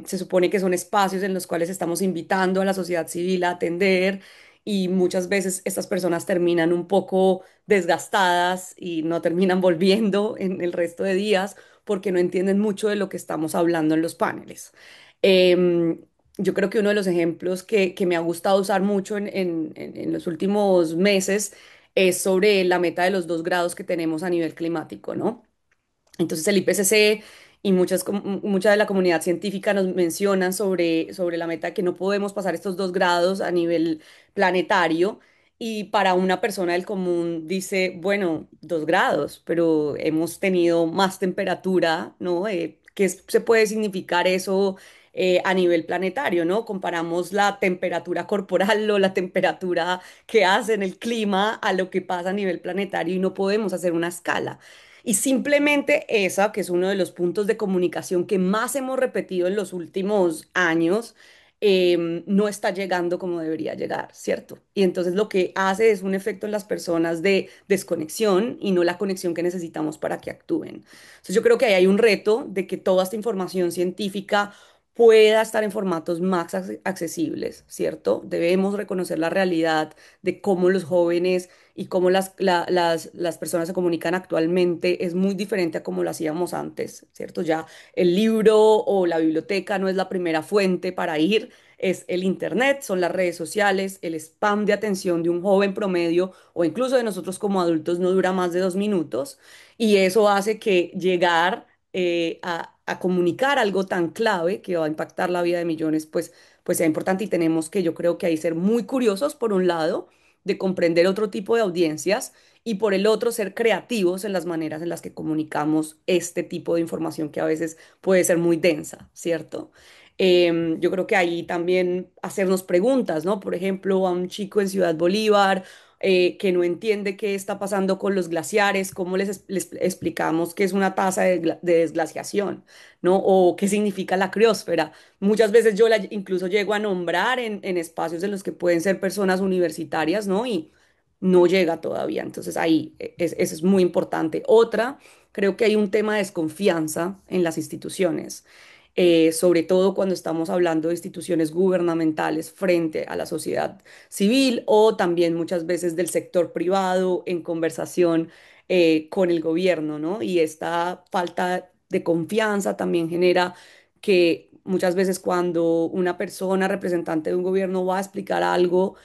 Se supone que son espacios en los cuales estamos invitando a la sociedad civil a atender y muchas veces estas personas terminan un poco desgastadas y no terminan volviendo en el resto de días porque no entienden mucho de lo que estamos hablando en los paneles. Em, yo creo que uno de los ejemplos que me ha gustado usar mucho en los últimos meses es sobre la meta de los 2 grados que tenemos a nivel climático, ¿no? Entonces el IPCC y mucha de la comunidad científica nos mencionan sobre la meta de que no podemos pasar estos 2 grados a nivel planetario. Y para una persona del común dice, bueno, 2 grados, pero hemos tenido más temperatura, ¿no? Se puede significar eso a nivel planetario, ¿no? Comparamos la temperatura corporal o la temperatura que hace en el clima a lo que pasa a nivel planetario y no podemos hacer una escala. Y simplemente esa, que es uno de los puntos de comunicación que más hemos repetido en los últimos años, no está llegando como debería llegar, ¿cierto? Y entonces lo que hace es un efecto en las personas de desconexión y no la conexión que necesitamos para que actúen. Entonces yo creo que ahí hay un reto de que toda esta información científica pueda estar en formatos más accesibles, ¿cierto? Debemos reconocer la realidad de cómo los jóvenes y cómo las personas se comunican actualmente es muy diferente a cómo lo hacíamos antes, ¿cierto? Ya el libro o la biblioteca no es la primera fuente para ir, es el internet, son las redes sociales, el spam de atención de un joven promedio o incluso de nosotros como adultos no dura más de 2 minutos y eso hace que llegar a comunicar algo tan clave que va a impactar la vida de millones, pues sea importante y tenemos que, yo creo que ahí ser muy curiosos, por un lado, de comprender otro tipo de audiencias y por el otro ser creativos en las maneras en las que comunicamos este tipo de información que a veces puede ser muy densa, ¿cierto? Yo creo que ahí también hacernos preguntas, ¿no? Por ejemplo, a un chico en Ciudad Bolívar que no entiende qué está pasando con los glaciares, cómo les explicamos qué es una tasa de desglaciación, ¿no? O qué significa la criósfera. Muchas veces yo la incluso llego a nombrar en espacios en los que pueden ser personas universitarias, ¿no? Y no llega todavía. Entonces ahí eso es muy importante. Otra, creo que hay un tema de desconfianza en las instituciones, sobre todo cuando estamos hablando de instituciones gubernamentales frente a la sociedad civil o también muchas veces del sector privado en conversación con el gobierno, ¿no? Y esta falta de confianza también genera que muchas veces cuando una persona representante de un gobierno va a explicar algo,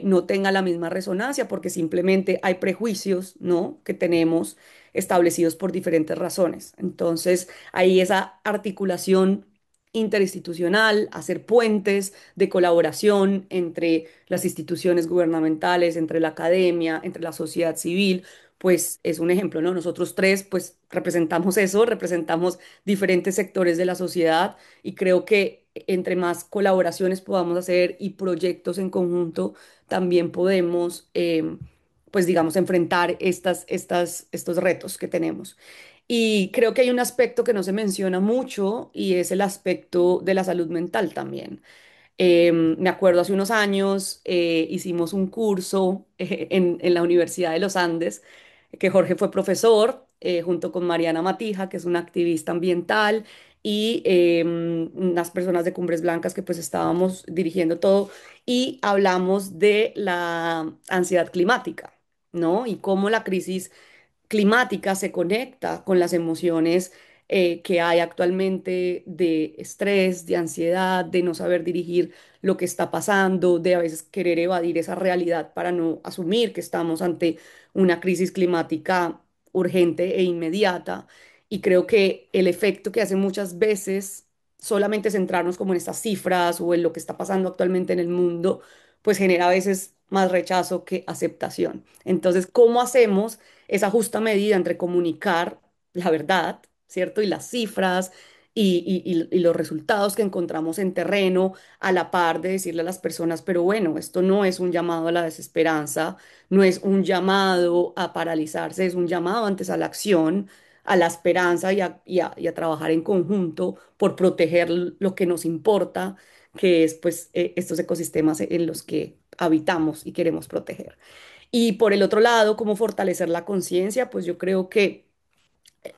no tenga la misma resonancia porque simplemente hay prejuicios, ¿no? Que tenemos establecidos por diferentes razones. Entonces, ahí esa articulación interinstitucional, hacer puentes de colaboración entre las instituciones gubernamentales, entre la academia, entre la sociedad civil, pues es un ejemplo, ¿no? Nosotros tres, pues representamos eso, representamos diferentes sectores de la sociedad y creo que entre más colaboraciones podamos hacer y proyectos en conjunto, también podemos, pues digamos, enfrentar estos retos que tenemos. Y creo que hay un aspecto que no se menciona mucho y es el aspecto de la salud mental también. Me acuerdo hace unos años hicimos un curso en la Universidad de los Andes, que Jorge fue profesor, junto con Mariana Matija, que es una activista ambiental, y unas personas de Cumbres Blancas que pues estábamos dirigiendo todo, y hablamos de la ansiedad climática, ¿no? Y cómo la crisis climática se conecta con las emociones que hay actualmente de estrés, de ansiedad, de no saber dirigir lo que está pasando, de a veces querer evadir esa realidad para no asumir que estamos ante una crisis climática urgente e inmediata. Y creo que el efecto que hace muchas veces solamente centrarnos como en estas cifras o en lo que está pasando actualmente en el mundo, pues genera a veces más rechazo que aceptación. Entonces, ¿cómo hacemos esa justa medida entre comunicar la verdad, ¿cierto? Y las cifras y los resultados que encontramos en terreno, a la par de decirle a las personas, pero bueno, esto no es un llamado a la desesperanza, no es un llamado a paralizarse, es un llamado antes a la acción, a la esperanza y a trabajar en conjunto por proteger lo que nos importa, que es pues estos ecosistemas en los que habitamos y queremos proteger. Y por el otro lado, cómo fortalecer la conciencia, pues yo creo que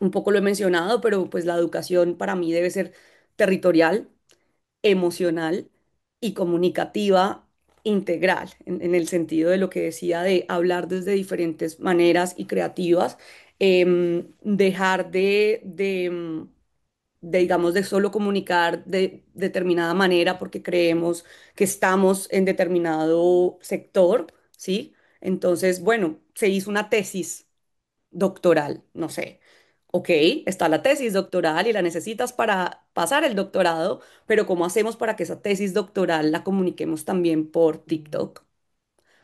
un poco lo he mencionado, pero pues la educación para mí debe ser territorial, emocional y comunicativa integral, en el sentido de lo que decía de hablar desde diferentes maneras y creativas, dejar digamos, de solo comunicar de determinada manera porque creemos que estamos en determinado sector, ¿sí? Entonces, bueno, se hizo una tesis doctoral, no sé. Ok, está la tesis doctoral y la necesitas para pasar el doctorado, pero ¿cómo hacemos para que esa tesis doctoral la comuniquemos también por TikTok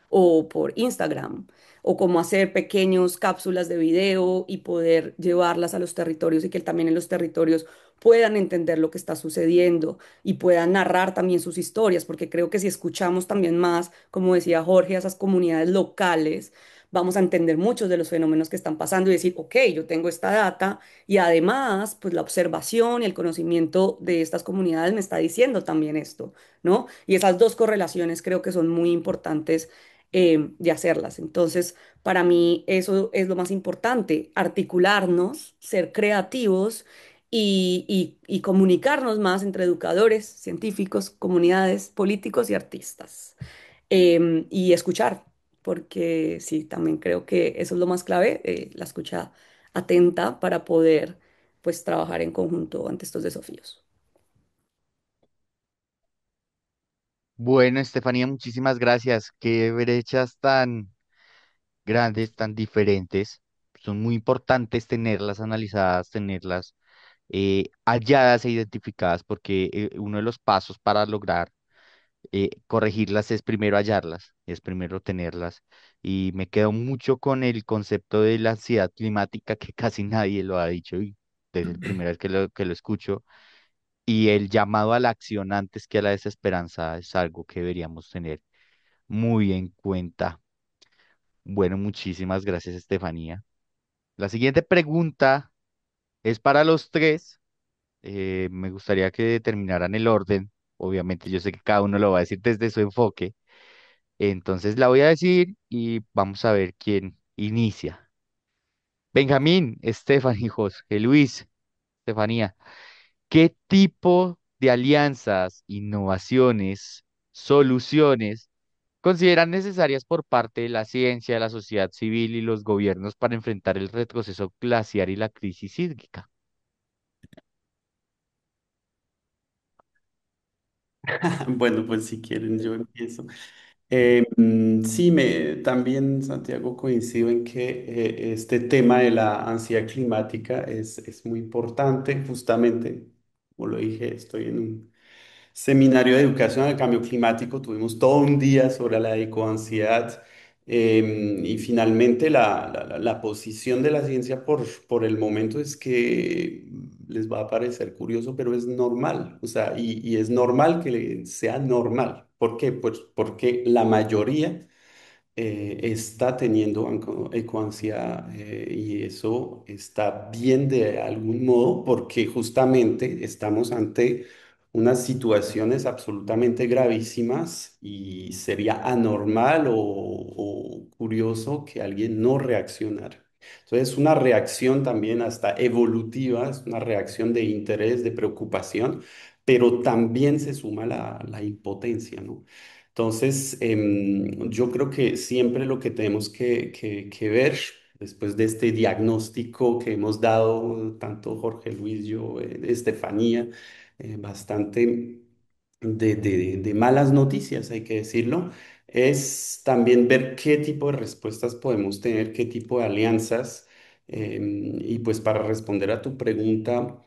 o por Instagram? O cómo hacer pequeños cápsulas de video y poder llevarlas a los territorios y que también en los territorios puedan entender lo que está sucediendo y puedan narrar también sus historias, porque creo que si escuchamos también más, como decía Jorge, a esas comunidades locales, vamos a entender muchos de los fenómenos que están pasando y decir, ok, yo tengo esta data y además, pues la observación y el conocimiento de estas comunidades me está diciendo también esto, ¿no? Y esas dos correlaciones creo que son muy importantes de hacerlas. Entonces, para mí eso es lo más importante, articularnos, ser creativos y comunicarnos más entre educadores, científicos, comunidades, políticos y artistas. Y escuchar, porque sí, también creo que eso es lo más clave, la escucha atenta para poder, pues, trabajar en conjunto ante estos desafíos. Bueno, Estefanía, muchísimas gracias. Qué brechas tan grandes, tan diferentes. Son muy importantes tenerlas analizadas, tenerlas halladas e identificadas, porque uno de los pasos para lograr corregirlas es primero hallarlas, es primero tenerlas. Y me quedo mucho con el concepto de la ansiedad climática, que casi nadie lo ha dicho y es la primera vez que lo escucho. Y el llamado a la acción antes que a la desesperanza es algo que deberíamos tener muy en cuenta. Bueno, muchísimas gracias, Estefanía. La siguiente pregunta es para los tres. Me gustaría que terminaran el orden. Obviamente, yo sé que cada uno lo va a decir desde su enfoque. Entonces la voy a decir y vamos a ver quién inicia. Benjamín, Stephanie, José Luis, Estefanía, ¿qué tipo de alianzas, innovaciones, soluciones consideran necesarias por parte de la ciencia, la sociedad civil y los gobiernos para enfrentar el retroceso glaciar y la crisis hídrica? Bueno, pues si quieren yo empiezo. Sí, también, Santiago, coincido en que este tema de la ansiedad climática es muy importante. Justamente, como lo dije, estoy en un seminario de educación al cambio climático. Tuvimos todo un día sobre la ecoansiedad. Y finalmente la posición de la ciencia por el momento es que les va a parecer curioso, pero es normal. O sea, y es normal que sea normal. ¿Por qué? Pues porque la mayoría está teniendo ecoansiedad, y eso está bien de algún modo porque justamente estamos ante unas situaciones absolutamente gravísimas y sería anormal o curioso que alguien no reaccionara. Entonces, es una reacción también hasta evolutiva, es una reacción de interés, de preocupación, pero también se suma la impotencia, ¿no? Entonces, yo creo que siempre lo que tenemos que ver después de este diagnóstico que hemos dado, tanto Jorge Luis, yo, Estefanía, bastante de malas noticias, hay que decirlo, es también ver qué tipo de respuestas podemos tener, qué tipo de alianzas. Y pues para responder a tu pregunta,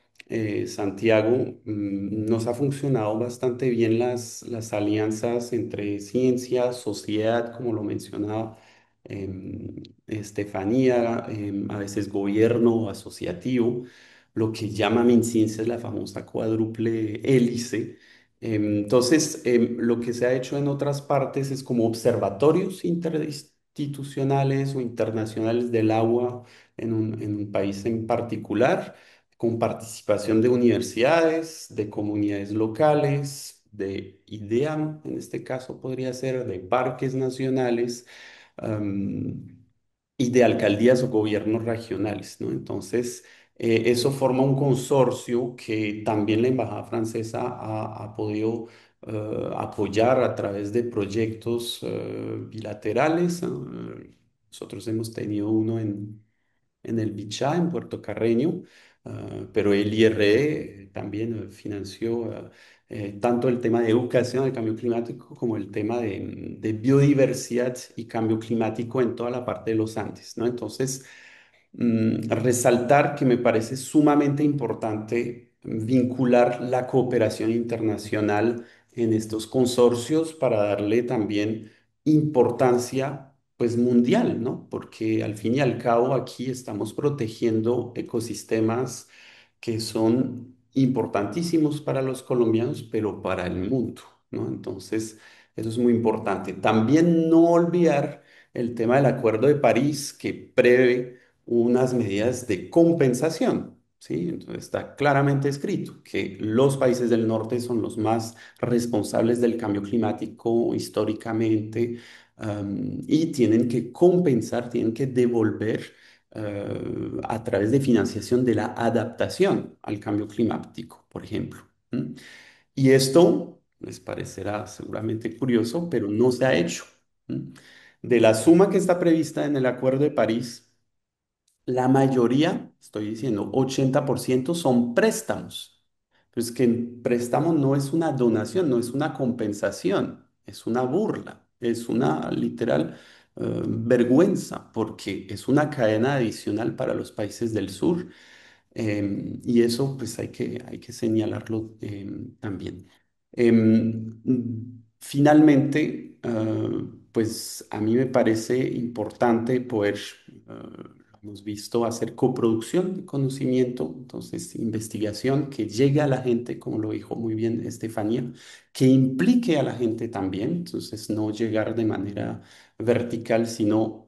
Santiago, nos ha funcionado bastante bien las alianzas entre ciencia, sociedad, como lo mencionaba Estefanía, a veces gobierno asociativo. Lo que llama MinCiencia es la famosa cuádruple hélice. Entonces, lo que se ha hecho en otras partes es como observatorios interinstitucionales o internacionales del agua en un país en particular, con participación de universidades, de comunidades locales, de IDEAM, en este caso podría ser de parques nacionales, am, y de alcaldías o gobiernos regionales, ¿no? Entonces, eso forma un consorcio que también la Embajada Francesa ha podido apoyar a través de proyectos bilaterales. Nosotros hemos tenido uno en el Bichá, en Puerto Carreño, pero el IRD también financió tanto el tema de educación del cambio climático como el tema de biodiversidad y cambio climático en toda la parte de los Andes, ¿no? Entonces, resaltar que me parece sumamente importante vincular la cooperación internacional en estos consorcios para darle también importancia pues mundial, ¿no? Porque al fin y al cabo aquí estamos protegiendo ecosistemas que son importantísimos para los colombianos, pero para el mundo, ¿no? Entonces, eso es muy importante. También no olvidar el tema del Acuerdo de París que prevé unas medidas de compensación, ¿sí? Entonces está claramente escrito que los países del norte son los más responsables del cambio climático históricamente, y tienen que compensar, tienen que devolver a través de financiación de la adaptación al cambio climático, por ejemplo. ¿M? Y esto les parecerá seguramente curioso, pero no se ha hecho. ¿M? De la suma que está prevista en el Acuerdo de París, la mayoría, estoy diciendo 80% son préstamos. Pero es que el préstamo no es una donación, no es una compensación, es una burla, es una literal vergüenza, porque es una cadena adicional para los países del sur, Y eso pues hay que señalarlo también. Finalmente, pues a mí me parece importante poder, hemos visto, hacer coproducción de conocimiento, entonces investigación que llegue a la gente, como lo dijo muy bien Estefanía, que implique a la gente también, entonces no llegar de manera vertical, sino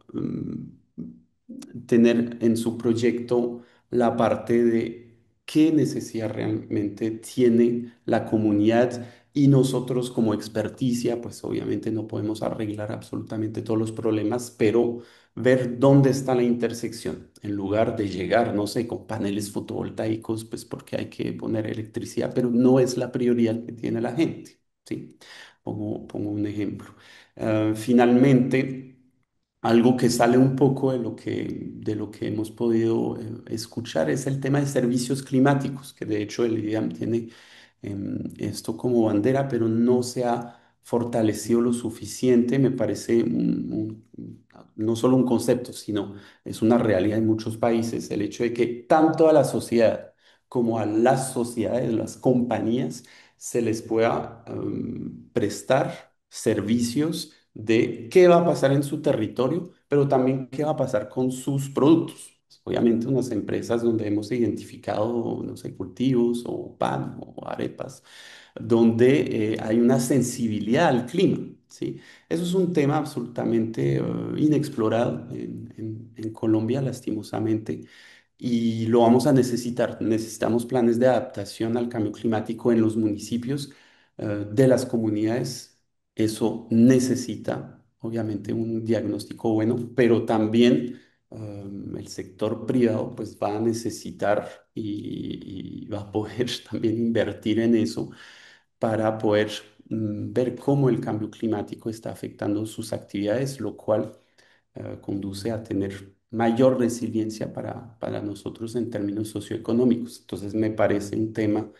tener en su proyecto la parte de qué necesidad realmente tiene la comunidad y nosotros como experticia, pues obviamente no podemos arreglar absolutamente todos los problemas, pero ver dónde está la intersección, en lugar de llegar, no sé, con paneles fotovoltaicos, pues porque hay que poner electricidad, pero no es la prioridad que tiene la gente, ¿sí? Pongo un ejemplo. Finalmente, algo que sale un poco de lo que hemos podido escuchar es el tema de servicios climáticos, que de hecho el IDEAM tiene esto como bandera, pero no se ha fortalecido lo suficiente. Me parece no solo un concepto, sino es una realidad en muchos países, el hecho de que tanto a la sociedad como a las sociedades, las compañías, se les pueda prestar servicios de qué va a pasar en su territorio, pero también qué va a pasar con sus productos. Obviamente unas empresas donde hemos identificado, no sé, cultivos o pan o arepas, donde hay una sensibilidad al clima, ¿sí? Eso es un tema absolutamente inexplorado en Colombia, lastimosamente, y lo vamos a necesitar. Necesitamos planes de adaptación al cambio climático en los municipios de las comunidades. Eso necesita, obviamente, un diagnóstico bueno, pero también el sector privado pues va a necesitar y va a poder también invertir en eso para poder ver cómo el cambio climático está afectando sus actividades, lo cual conduce a tener mayor resiliencia para nosotros en términos socioeconómicos. Entonces me parece un tema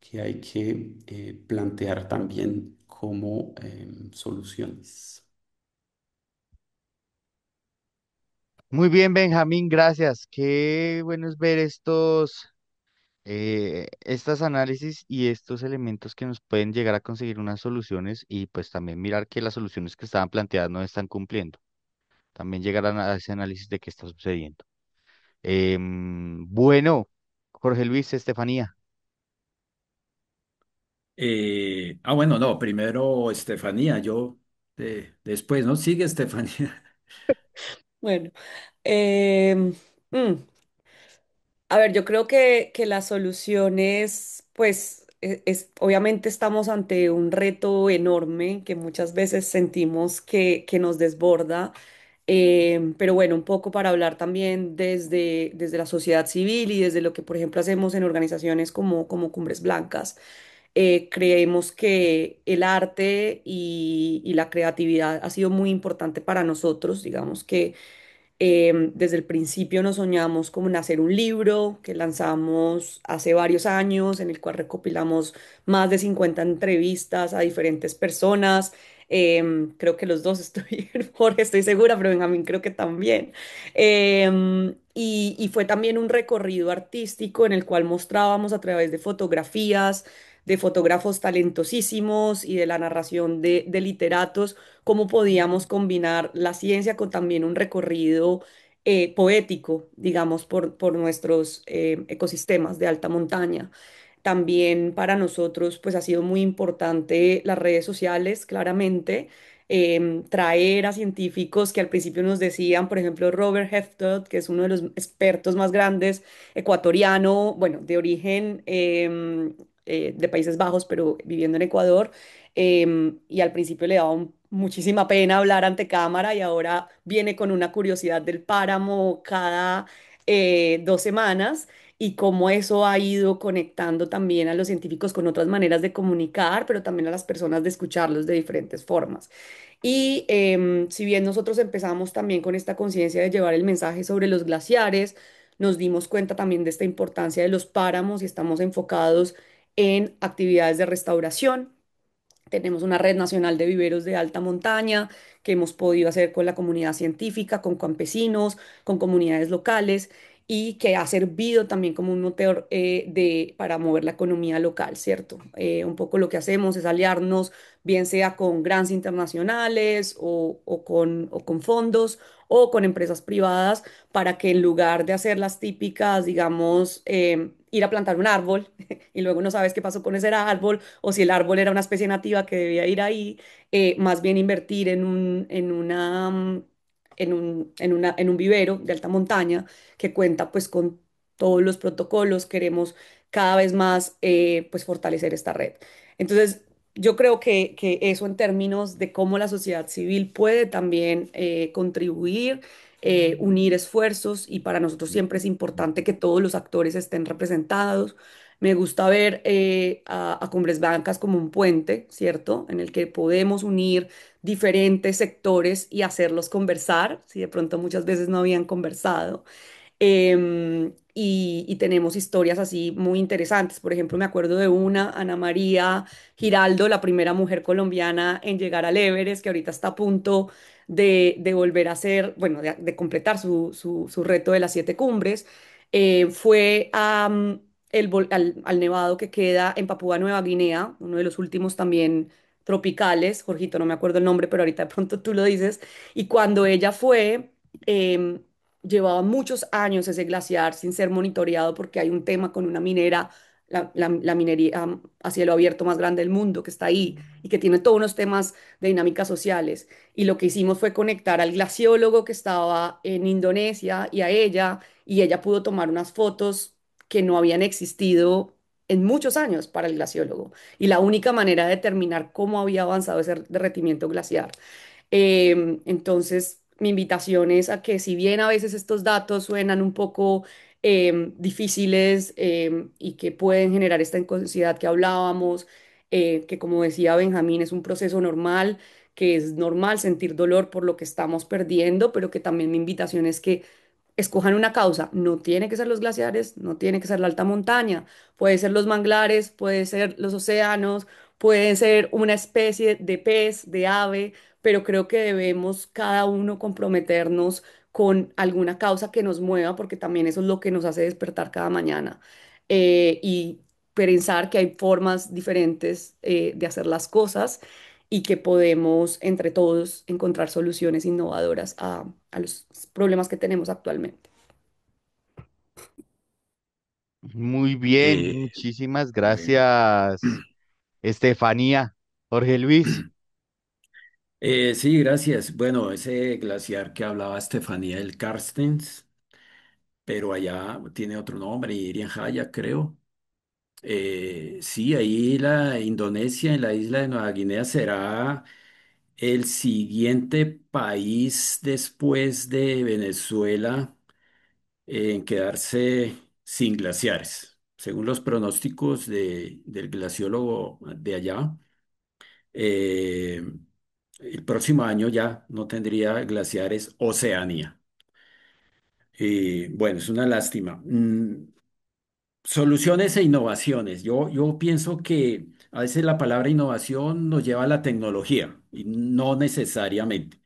que hay que plantear también como soluciones. Muy bien, Benjamín, gracias. Qué bueno es ver estas análisis y estos elementos que nos pueden llegar a conseguir unas soluciones y pues también mirar que las soluciones que estaban planteadas no están cumpliendo. También llegar a ese análisis de qué está sucediendo. Bueno, Jorge Luis, Estefanía. Bueno, no, primero Estefanía, yo después, ¿no? Sigue Estefanía. Bueno, em, mm, a ver, yo creo que las soluciones, pues, obviamente estamos ante un reto enorme que muchas veces sentimos que nos desborda, pero bueno, un poco para hablar también desde la sociedad civil y desde lo que, por ejemplo, hacemos en organizaciones como Cumbres Blancas. Creemos que el arte y la creatividad ha sido muy importante para nosotros, digamos que desde el principio nos soñamos como en hacer un libro que lanzamos hace varios años, en el cual recopilamos más de 50 entrevistas a diferentes personas. Creo que los dos estoy, Jorge, estoy segura, pero Benjamín creo que también. Y fue también un recorrido artístico en el cual mostrábamos a través de fotografías, de fotógrafos talentosísimos y de la narración de literatos cómo podíamos combinar la ciencia con también un recorrido poético, digamos, por nuestros ecosistemas de alta montaña. También para nosotros, pues ha sido muy importante las redes sociales, claramente, traer a científicos que al principio nos decían, por ejemplo, Robert Heftodd, que es uno de los expertos más grandes, ecuatoriano, bueno, de origen de Países Bajos, pero viviendo en Ecuador, y al principio le daba muchísima pena hablar ante cámara y ahora viene con una curiosidad del páramo cada 2 semanas y cómo eso ha ido conectando también a los científicos con otras maneras de comunicar, pero también a las personas de escucharlos de diferentes formas. Y si bien nosotros empezamos también con esta conciencia de llevar el mensaje sobre los glaciares, nos dimos cuenta también de esta importancia de los páramos y estamos enfocados en actividades de restauración. Tenemos una red nacional de viveros de alta montaña que hemos podido hacer con la comunidad científica, con campesinos, con comunidades locales. y que ha servido también como un motor para mover la economía local, ¿cierto? Un poco lo que hacemos es aliarnos, bien sea con grants internacionales o con fondos o con empresas privadas, para que en lugar de hacer las típicas, digamos, ir a plantar un árbol y luego no sabes qué pasó con ese árbol o si el árbol era una especie nativa que debía ir ahí, más bien invertir en un vivero de alta montaña que cuenta pues con todos los protocolos. Queremos cada vez más pues fortalecer esta red. Entonces, yo creo que eso en términos de cómo la sociedad civil puede también contribuir, unir esfuerzos, y para nosotros siempre es importante que todos los actores estén representados. Me gusta ver a Cumbres Blancas como un puente, ¿cierto? En el que podemos unir diferentes sectores y hacerlos conversar, si de pronto muchas veces no habían conversado. Y tenemos historias así muy interesantes. Por ejemplo, me acuerdo de una, Ana María Giraldo, la primera mujer colombiana en llegar al Everest, que ahorita está a punto de volver a hacer, bueno, de completar su reto de las 7 cumbres. Fue al nevado que queda en Papúa Nueva Guinea, uno de los últimos también tropicales. Jorgito, no me acuerdo el nombre, pero ahorita de pronto tú lo dices. Y cuando ella fue, em, llevaba muchos años ese glaciar sin ser monitoreado, porque hay un tema con una minera, la minería a cielo abierto más grande del mundo, que está ahí y que tiene todos unos temas de dinámicas sociales. Y lo que hicimos fue conectar al glaciólogo que estaba en Indonesia y a ella, y ella pudo tomar unas fotos que no habían existido en muchos años para el glaciólogo. Y la única manera de determinar cómo había avanzado ese derretimiento glaciar. Entonces, mi invitación es a que, si bien a veces estos datos suenan un poco difíciles, y que pueden generar esta inconsistencia que hablábamos, que como decía Benjamín, es un proceso normal, que es normal sentir dolor por lo que estamos perdiendo, pero que también mi invitación es que escojan una causa. No tiene que ser los glaciares, no tiene que ser la alta montaña, puede ser los manglares, puede ser los océanos, puede ser una especie de pez, de ave, pero creo que debemos cada uno comprometernos con alguna causa que nos mueva, porque también eso es lo que nos hace despertar cada mañana. Y pensar que hay formas diferentes de hacer las cosas, y que podemos entre todos encontrar soluciones innovadoras a los problemas que tenemos actualmente. Muy bien, Eh, muchísimas bueno. gracias, Estefanía. Jorge Luis. Sí, gracias. Bueno, ese glaciar que hablaba Estefanía del Carstens, pero allá tiene otro nombre, Irian creo. Sí, ahí la Indonesia, en la isla de Nueva Guinea, será el siguiente país después de Venezuela en quedarse sin glaciares. Según los pronósticos del glaciólogo de allá, eh, el próximo año ya no tendría glaciares Oceanía. Bueno, es una lástima. Soluciones e innovaciones. Yo pienso que a veces la palabra innovación nos lleva a la tecnología y no necesariamente.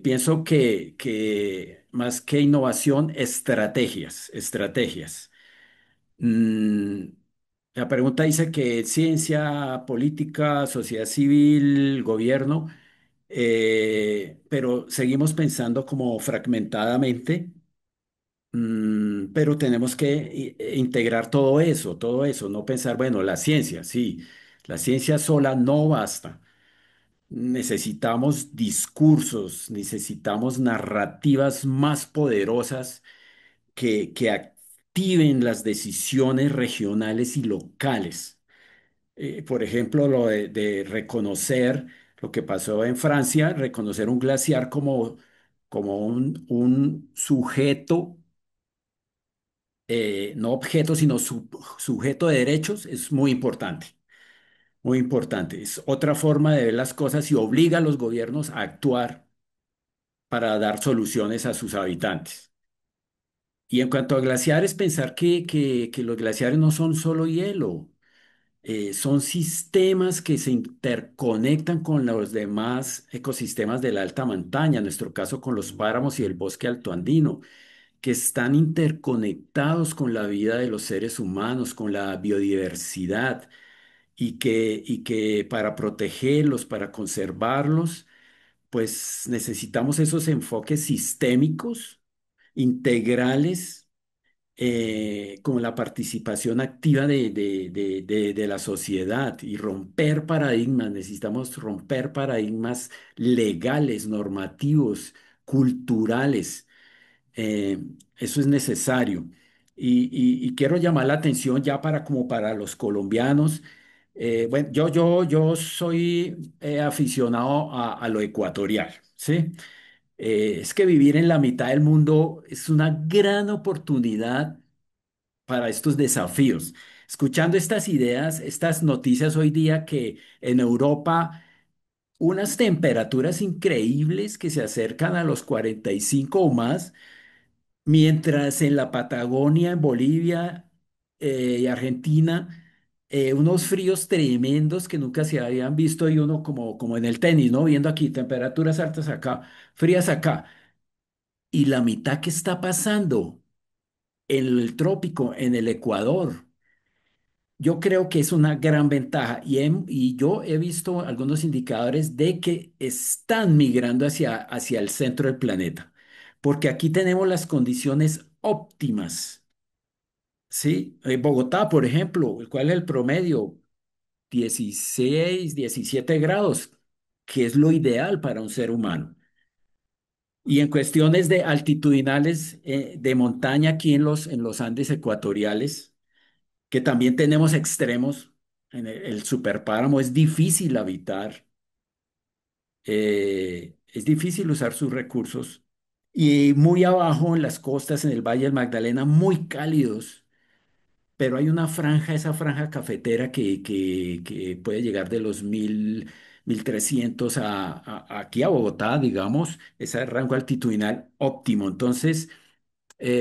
Pienso que más que innovación, estrategias. Mm, la pregunta dice que ciencia, política, sociedad civil, gobierno, pero seguimos pensando como fragmentadamente. Pero tenemos que integrar todo eso, no pensar, bueno, la ciencia, sí, la ciencia sola no basta. Necesitamos discursos, necesitamos narrativas más poderosas que activen las decisiones regionales y locales. Por ejemplo, lo de reconocer lo que pasó en Francia, reconocer un glaciar como un sujeto, no objeto, sino sujeto de derechos, es muy importante, muy importante. Es otra forma de ver las cosas y obliga a los gobiernos a actuar para dar soluciones a sus habitantes. Y en cuanto a glaciares, pensar que los glaciares no son solo hielo, son sistemas que se interconectan con los demás ecosistemas de la alta montaña, en nuestro caso con los páramos y el bosque altoandino. que están interconectados con la vida de los seres humanos, con la biodiversidad, y que para protegerlos, para conservarlos, pues necesitamos esos enfoques sistémicos, integrales, con la participación activa de la sociedad y romper paradigmas. Necesitamos romper paradigmas legales, normativos, culturales. Eh, Eso es necesario. Y quiero llamar la atención ya para como para los colombianos. Bueno, yo soy aficionado a lo ecuatorial, ¿sí? Es que vivir en la mitad del mundo es una gran oportunidad para estos desafíos. Escuchando estas ideas, estas noticias hoy día que en Europa unas temperaturas increíbles que se acercan a los 45 o más, mientras en la Patagonia, en Bolivia y Argentina, unos fríos tremendos que nunca se habían visto y uno como en el tenis, ¿no? Viendo aquí temperaturas altas acá, frías acá. Y la mitad que está pasando en el trópico, en el Ecuador. Yo creo que es una gran ventaja y yo he visto algunos indicadores de que están migrando hacia el centro del planeta, porque aquí tenemos las condiciones óptimas, ¿sí? Bogotá, por ejemplo, ¿cuál es el promedio? 16, 17 grados, que es lo ideal para un ser humano. Y en cuestiones de altitudinales, de montaña aquí en los Andes ecuatoriales, que también tenemos extremos. En el superpáramo es difícil habitar, es difícil usar sus recursos. Y muy abajo en las costas, en el Valle del Magdalena, muy cálidos, pero hay una franja, esa franja cafetera que puede llegar de los 1.300 aquí a Bogotá, digamos, ese rango altitudinal óptimo. Entonces,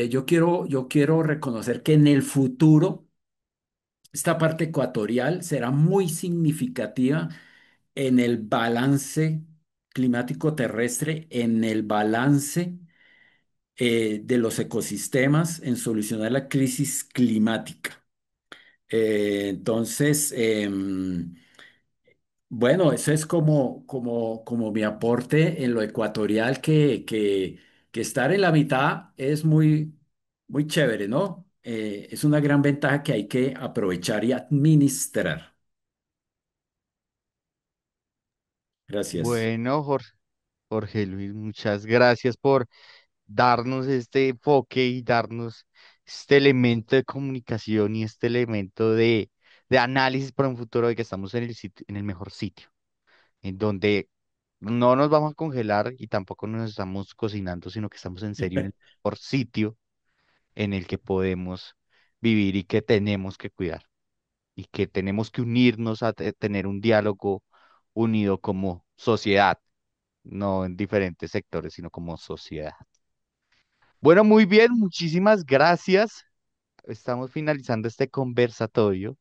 yo quiero reconocer que en el futuro, esta parte ecuatorial será muy significativa en el balance climático terrestre, en el balance de los ecosistemas, en solucionar la crisis climática. Entonces, bueno, eso es como mi aporte en lo ecuatorial, que estar en la mitad es muy chévere, ¿no? Es una gran ventaja que hay que aprovechar y administrar. Gracias. Bueno, Jorge Luis, muchas gracias por darnos este enfoque y darnos este elemento de comunicación y este elemento de análisis para un futuro de que estamos en el sitio, en el mejor sitio, en donde no nos vamos a congelar y tampoco nos estamos cocinando, sino que estamos en serio en el mejor sitio en el que podemos vivir y que tenemos que cuidar y que tenemos que unirnos a tener un diálogo unido como sociedad, no en diferentes sectores, sino como sociedad. Bueno, muy bien, muchísimas gracias. Estamos finalizando este conversatorio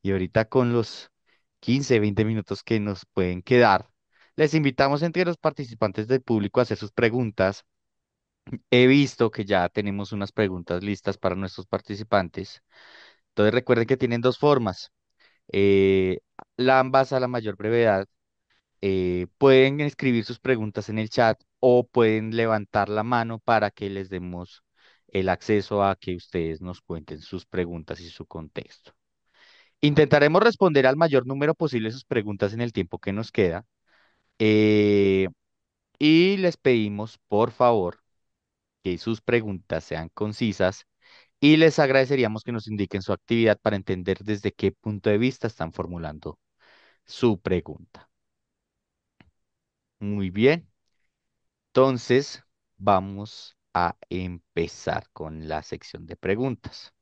y ahorita con los 15, 20 minutos que nos pueden quedar, les invitamos entre los participantes del público a hacer sus preguntas. He visto que ya tenemos unas preguntas listas para nuestros participantes. Entonces recuerden que tienen dos formas. eh, ambas a la mayor brevedad. Pueden escribir sus preguntas en el chat o pueden levantar la mano para que les demos el acceso a que ustedes nos cuenten sus preguntas y su contexto. Intentaremos responder al mayor número posible de sus preguntas en el tiempo que nos queda. eh, y les pedimos, por favor, que sus preguntas sean concisas y les agradeceríamos que nos indiquen su actividad para entender desde qué punto de vista están formulando su pregunta. Muy bien. Entonces, vamos a empezar con la sección de preguntas.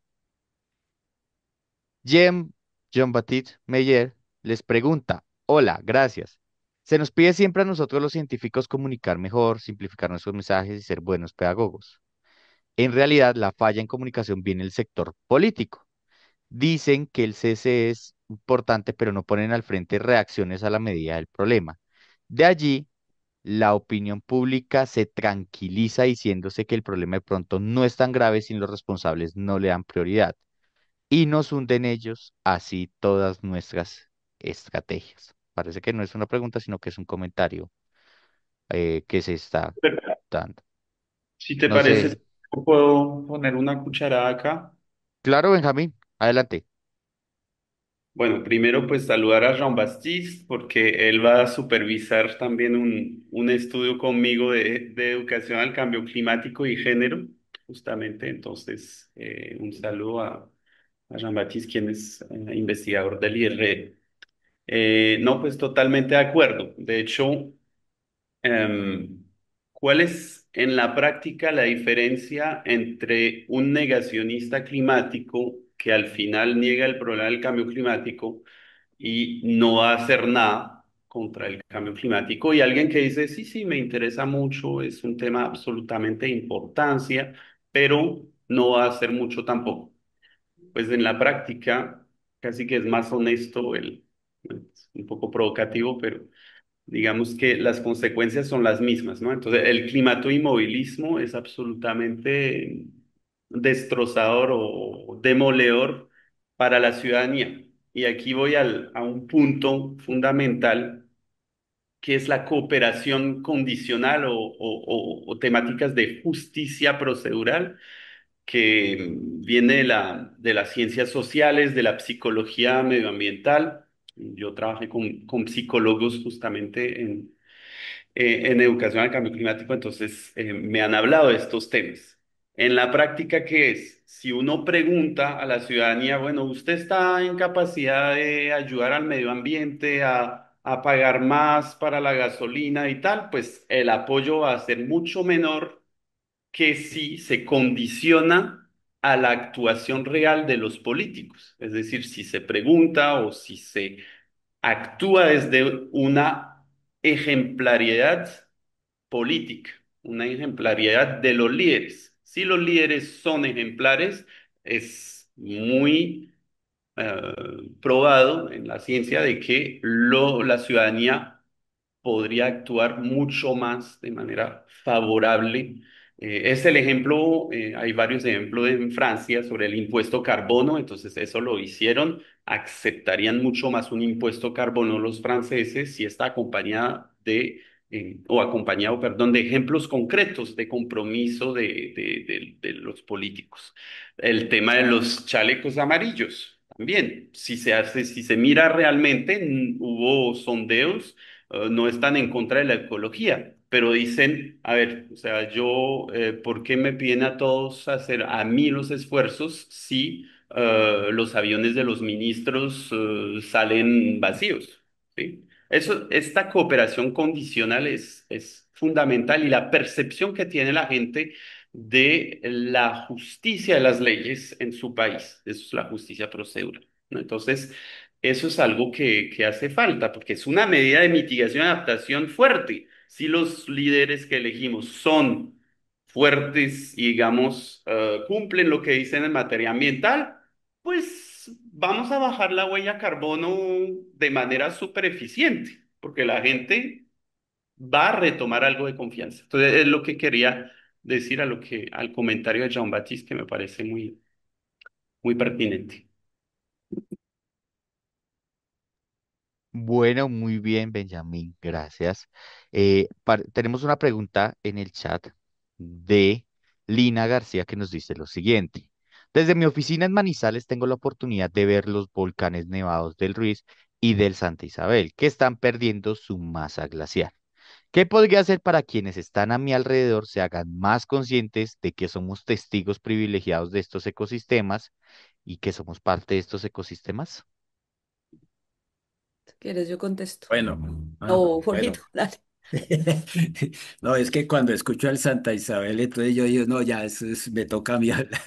Jem, Jean-Baptiste Meyer les pregunta, hola, gracias. Se nos pide siempre a nosotros los científicos comunicar mejor, simplificar nuestros mensajes y ser buenos pedagogos. En realidad, la falla en comunicación viene del sector político. Dicen que el cese es importante, pero no ponen al frente reacciones a la medida del problema. De allí la opinión pública se tranquiliza diciéndose que el problema de pronto no es tan grave si los responsables no le dan prioridad y nos hunden ellos así todas nuestras estrategias. Parece que no es una pregunta, sino que es un comentario que se está dando. Si te No parece, sé. puedo poner una cucharada acá. Claro, Benjamín, adelante. Bueno, primero pues saludar a Jean Baptiste porque él va a supervisar también un estudio conmigo de educación al cambio climático y género, justamente. Entonces, un saludo a Jean Baptiste, quien es investigador del IRE. No, pues totalmente de acuerdo. De hecho, Em, ¿cuál es en la práctica la diferencia entre un negacionista climático que al final niega el problema del cambio climático y no va a hacer nada contra el cambio climático y alguien que dice, sí, sí, me interesa mucho, es un tema absolutamente de importancia, pero no va a hacer mucho tampoco? Pues en la práctica casi que es más honesto es un poco provocativo, pero digamos que las consecuencias son las mismas, ¿no? Entonces, el climatoinmovilismo es absolutamente destrozador o demoledor para la ciudadanía. Y aquí voy a un punto fundamental, que es la cooperación condicional o temáticas de justicia procedural que viene de las ciencias sociales, de la psicología medioambiental. Yo trabajé con psicólogos justamente en educación al cambio climático, entonces me han hablado de estos temas. En la práctica, ¿qué es? Si uno pregunta a la ciudadanía, bueno, ¿usted está en capacidad de ayudar al medio ambiente, a pagar más para la gasolina y tal? Pues el apoyo va a ser mucho menor que si se condiciona a la actuación real de los políticos. Es decir, si se pregunta o si se actúa desde una ejemplariedad política, una ejemplariedad de los líderes. Si los líderes son ejemplares, es muy probado en la ciencia de que la ciudadanía podría actuar mucho más de manera favorable. Es el ejemplo, hay varios ejemplos en Francia sobre el impuesto carbono, entonces eso lo hicieron, aceptarían mucho más un impuesto carbono los franceses si está acompañada o acompañado, perdón, de ejemplos concretos de compromiso de los políticos. El tema de los chalecos amarillos, también, si se mira realmente, hubo sondeos, no están en contra de la ecología, pero dicen, a ver, o sea, ¿por qué me piden a todos hacer a mí los esfuerzos si los aviones de los ministros salen vacíos? ¿Sí? Esta cooperación condicional es fundamental y la percepción que tiene la gente de la justicia de las leyes en su país, eso es la justicia procedural, ¿no? Entonces, eso es algo que hace falta, porque es una medida de mitigación y adaptación fuerte. Si los líderes que elegimos son fuertes y, digamos, cumplen lo que dicen en materia ambiental, pues vamos a bajar la huella carbono de manera súper eficiente, porque la gente va a retomar algo de confianza. Entonces, es lo que quería decir al comentario de Jean Baptiste, que me parece muy pertinente. Bueno, muy bien, Benjamín, gracias. Tenemos una pregunta en el chat de Lina García que nos dice lo siguiente. Desde mi oficina en Manizales tengo la oportunidad de ver los volcanes nevados del Ruiz y del Santa Isabel, que están perdiendo su masa glacial. ¿Qué podría hacer para quienes están a mi alrededor se hagan más conscientes de que somos testigos privilegiados de estos ecosistemas y que somos parte de estos ecosistemas? Si quieres, yo contesto. Bueno, O Jorgito, bueno. dale. No, es que cuando escucho al Santa Isabel, entonces yo digo, no, ya me toca a mí hablar.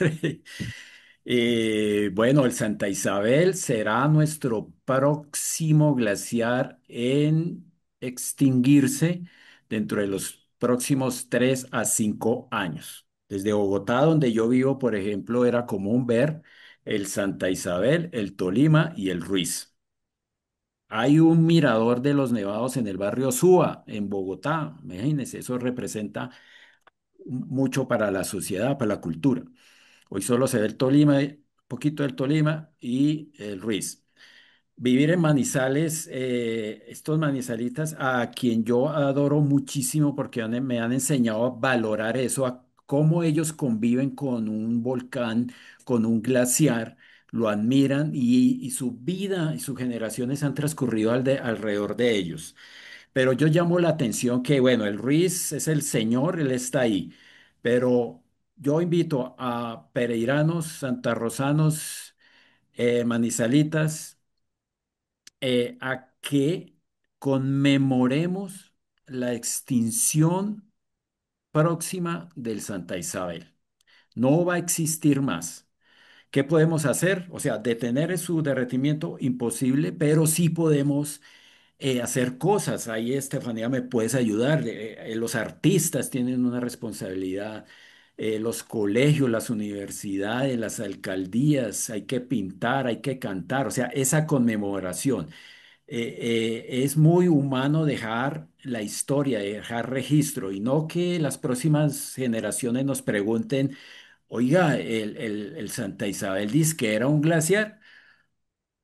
Bueno, el Santa Isabel será nuestro próximo glaciar en extinguirse dentro de los próximos 3 a 5 años. Desde Bogotá, donde yo vivo, por ejemplo, era común ver el Santa Isabel, el Tolima y el Ruiz. Hay un mirador de los Nevados en el barrio Suba, en Bogotá. Imagínense, eso representa mucho para la sociedad, para la cultura. Hoy solo se ve el Tolima, poquito del Tolima y el Ruiz. Vivir en Manizales, estos manizalitas a quien yo adoro muchísimo porque me han enseñado a valorar eso, a cómo ellos conviven con un volcán, con un glaciar, lo admiran y su vida y sus generaciones han transcurrido alrededor de ellos. Pero yo llamo la atención que, bueno, el Ruiz es el señor, él está ahí, pero yo invito a pereiranos, santarrosanos, manizalitas, a que conmemoremos la extinción próxima del Santa Isabel. No va a existir más. ¿Qué podemos hacer? O sea, detener su derretimiento, imposible, pero sí podemos hacer cosas. Ahí, Estefanía, me puedes ayudar. Los artistas tienen una responsabilidad. Los colegios, las universidades, las alcaldías, hay que pintar, hay que cantar, o sea, esa conmemoración. Es muy humano dejar la historia, dejar registro y no que las próximas generaciones nos pregunten, oiga, el Santa Isabel dice que era un glaciar.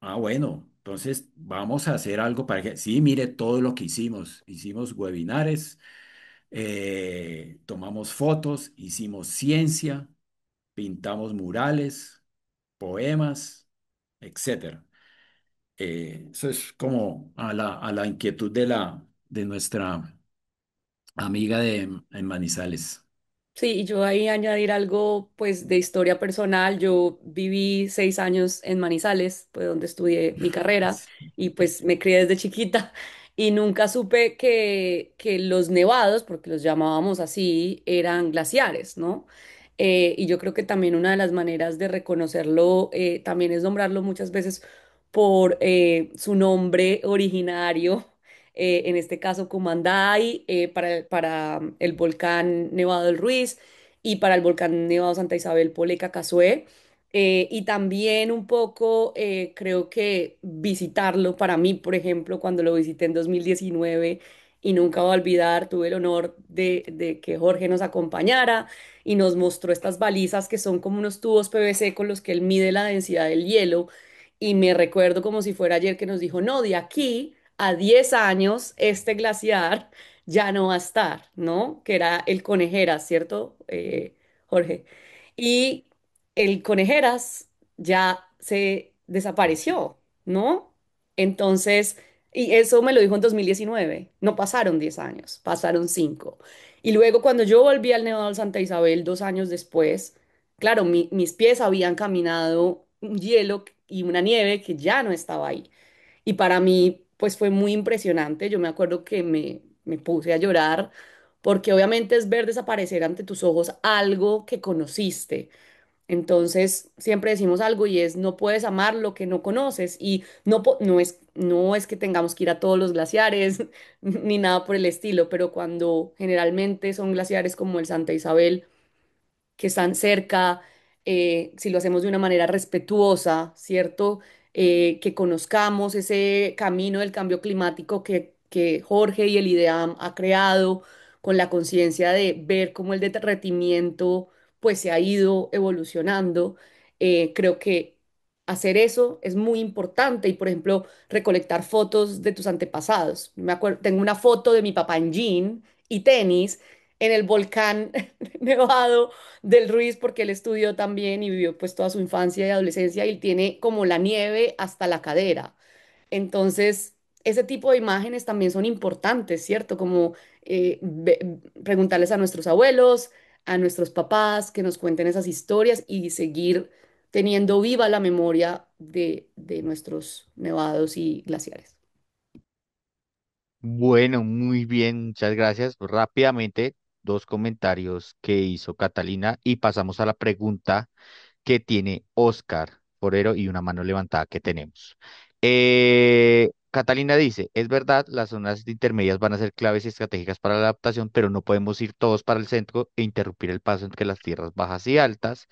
Ah, bueno, entonces vamos a hacer algo para que, sí, mire todo lo que hicimos. Hicimos webinares, tomamos fotos, hicimos ciencia, pintamos murales, poemas, etcétera. Eso es como a la inquietud de nuestra amiga en Manizales. Sí, y yo ahí añadir algo pues de historia personal. Yo viví 6 años en Manizales, pues donde estudié mi carrera Sí. y pues me crié desde chiquita y nunca supe que los nevados, porque los llamábamos así, eran glaciares, ¿no? Y yo creo que también una de las maneras de reconocerlo también es nombrarlo muchas veces por su nombre originario, en este caso Comandai, para el volcán Nevado del Ruiz y para el volcán Nevado Santa Isabel Poleca Cazué. Y también un poco creo que visitarlo para mí, por ejemplo, cuando lo visité en 2019 y nunca voy a olvidar, tuve el honor de que Jorge nos acompañara y nos mostró estas balizas que son como unos tubos PVC con los que él mide la densidad del hielo. Y me recuerdo como si fuera ayer que nos dijo, no, de aquí a 10 años este glaciar ya no va a estar, ¿no? Que era el Conejeras, ¿cierto, Jorge? Y el Conejeras ya se desapareció, ¿no? Entonces, y eso me lo dijo en 2019, no pasaron 10 años, pasaron 5. Y luego cuando yo volví al Nevado de Santa Isabel 2 años después, claro, mis pies habían caminado un hielo y una nieve que ya no estaba ahí. Y para mí, pues fue muy impresionante. Yo me acuerdo que me puse a llorar porque obviamente es ver desaparecer ante tus ojos algo que conociste. Entonces, siempre decimos algo y es, no puedes amar lo que no conoces y no es que tengamos que ir a todos los glaciares ni nada por el estilo, pero cuando generalmente son glaciares como el Santa Isabel, que están cerca, si lo hacemos de una manera respetuosa, ¿cierto? Que conozcamos ese camino del cambio climático que Jorge y el IDEAM ha creado con la conciencia de ver cómo el derretimiento pues se ha ido evolucionando. Creo que hacer eso es muy importante y, por ejemplo, recolectar fotos de tus antepasados. Me acuerdo, tengo una foto de mi papá en jean y tenis en el volcán nevado del Ruiz porque él estudió también y vivió pues toda su infancia y adolescencia y tiene como la nieve hasta la cadera. Entonces, ese tipo de imágenes también son importantes, ¿cierto? Como preguntarles a nuestros abuelos, a nuestros papás, que nos cuenten esas historias y seguir teniendo viva la memoria de nuestros nevados y glaciares. Bueno, muy bien, muchas gracias. Rápidamente, dos comentarios que hizo Catalina y pasamos a la pregunta que tiene Oscar Forero y una mano levantada que tenemos. Catalina dice, es verdad, las zonas intermedias van a ser claves y estratégicas para la adaptación, pero no podemos ir todos para el centro e interrumpir el paso entre las tierras bajas y altas.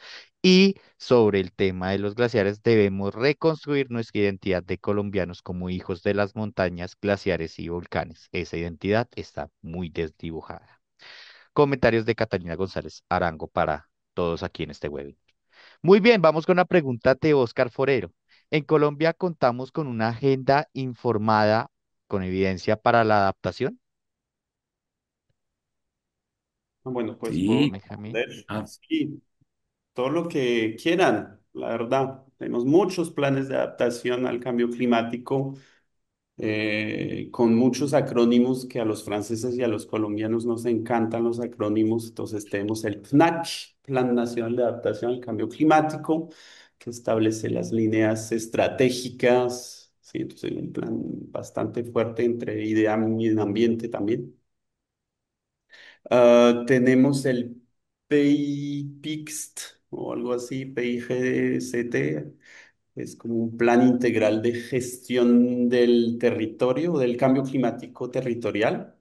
Y sobre el tema de los glaciares, debemos reconstruir nuestra identidad de colombianos como hijos de las montañas, glaciares y volcanes. Esa identidad está muy desdibujada. Comentarios de Catalina González Arango para todos aquí en este webinar. Muy bien, vamos con una pregunta de Oscar Forero. En Colombia contamos con una agenda informada con evidencia para la adaptación. Bueno, pues puedo Sí. Benjamín. responder. Ah, Sí, todo lo que quieran, la verdad. Tenemos muchos planes de adaptación al cambio climático, con muchos acrónimos que a los franceses y a los colombianos nos encantan los acrónimos. Entonces tenemos el PNAC, Plan Nacional de Adaptación al Cambio Climático, que establece las líneas estratégicas. Sí, entonces un plan bastante fuerte entre idea y medio ambiente también. Tenemos el PIXT o algo así, PIGCT, es como un plan integral de gestión del territorio, del cambio climático territorial.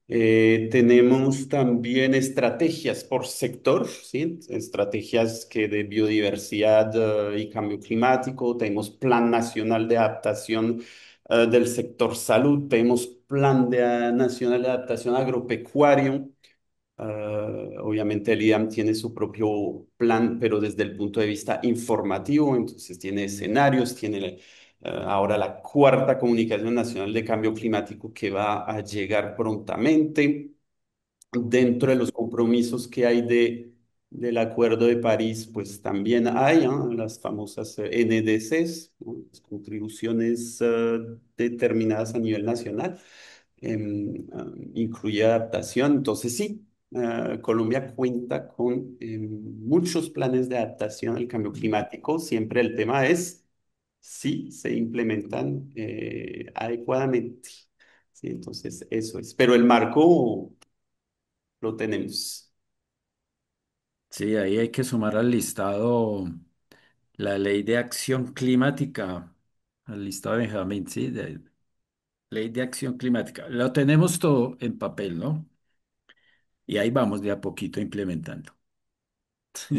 Tenemos también estrategias por sector, ¿sí? Estrategias que de biodiversidad y cambio climático. Tenemos Plan Nacional de Adaptación del sector salud. Tenemos Nacional de Adaptación Agropecuario. Obviamente el IDAM tiene su propio plan, pero desde el punto de vista informativo, entonces tiene escenarios, tiene ahora la cuarta comunicación nacional de cambio climático que va a llegar prontamente dentro de los compromisos que hay del Acuerdo de París, pues también hay las famosas NDCs, ¿no? Las contribuciones determinadas a nivel nacional, incluye adaptación. Entonces sí, Colombia cuenta con muchos planes de adaptación al cambio climático. Siempre el tema es si se implementan adecuadamente. Sí, entonces eso es. Pero el marco lo tenemos. sí, ahí hay que sumar al listado la ley de acción climática, al listado de Benjamín, sí, de ley de acción climática. Lo tenemos todo en papel, ¿no? Y ahí vamos de a poquito implementando.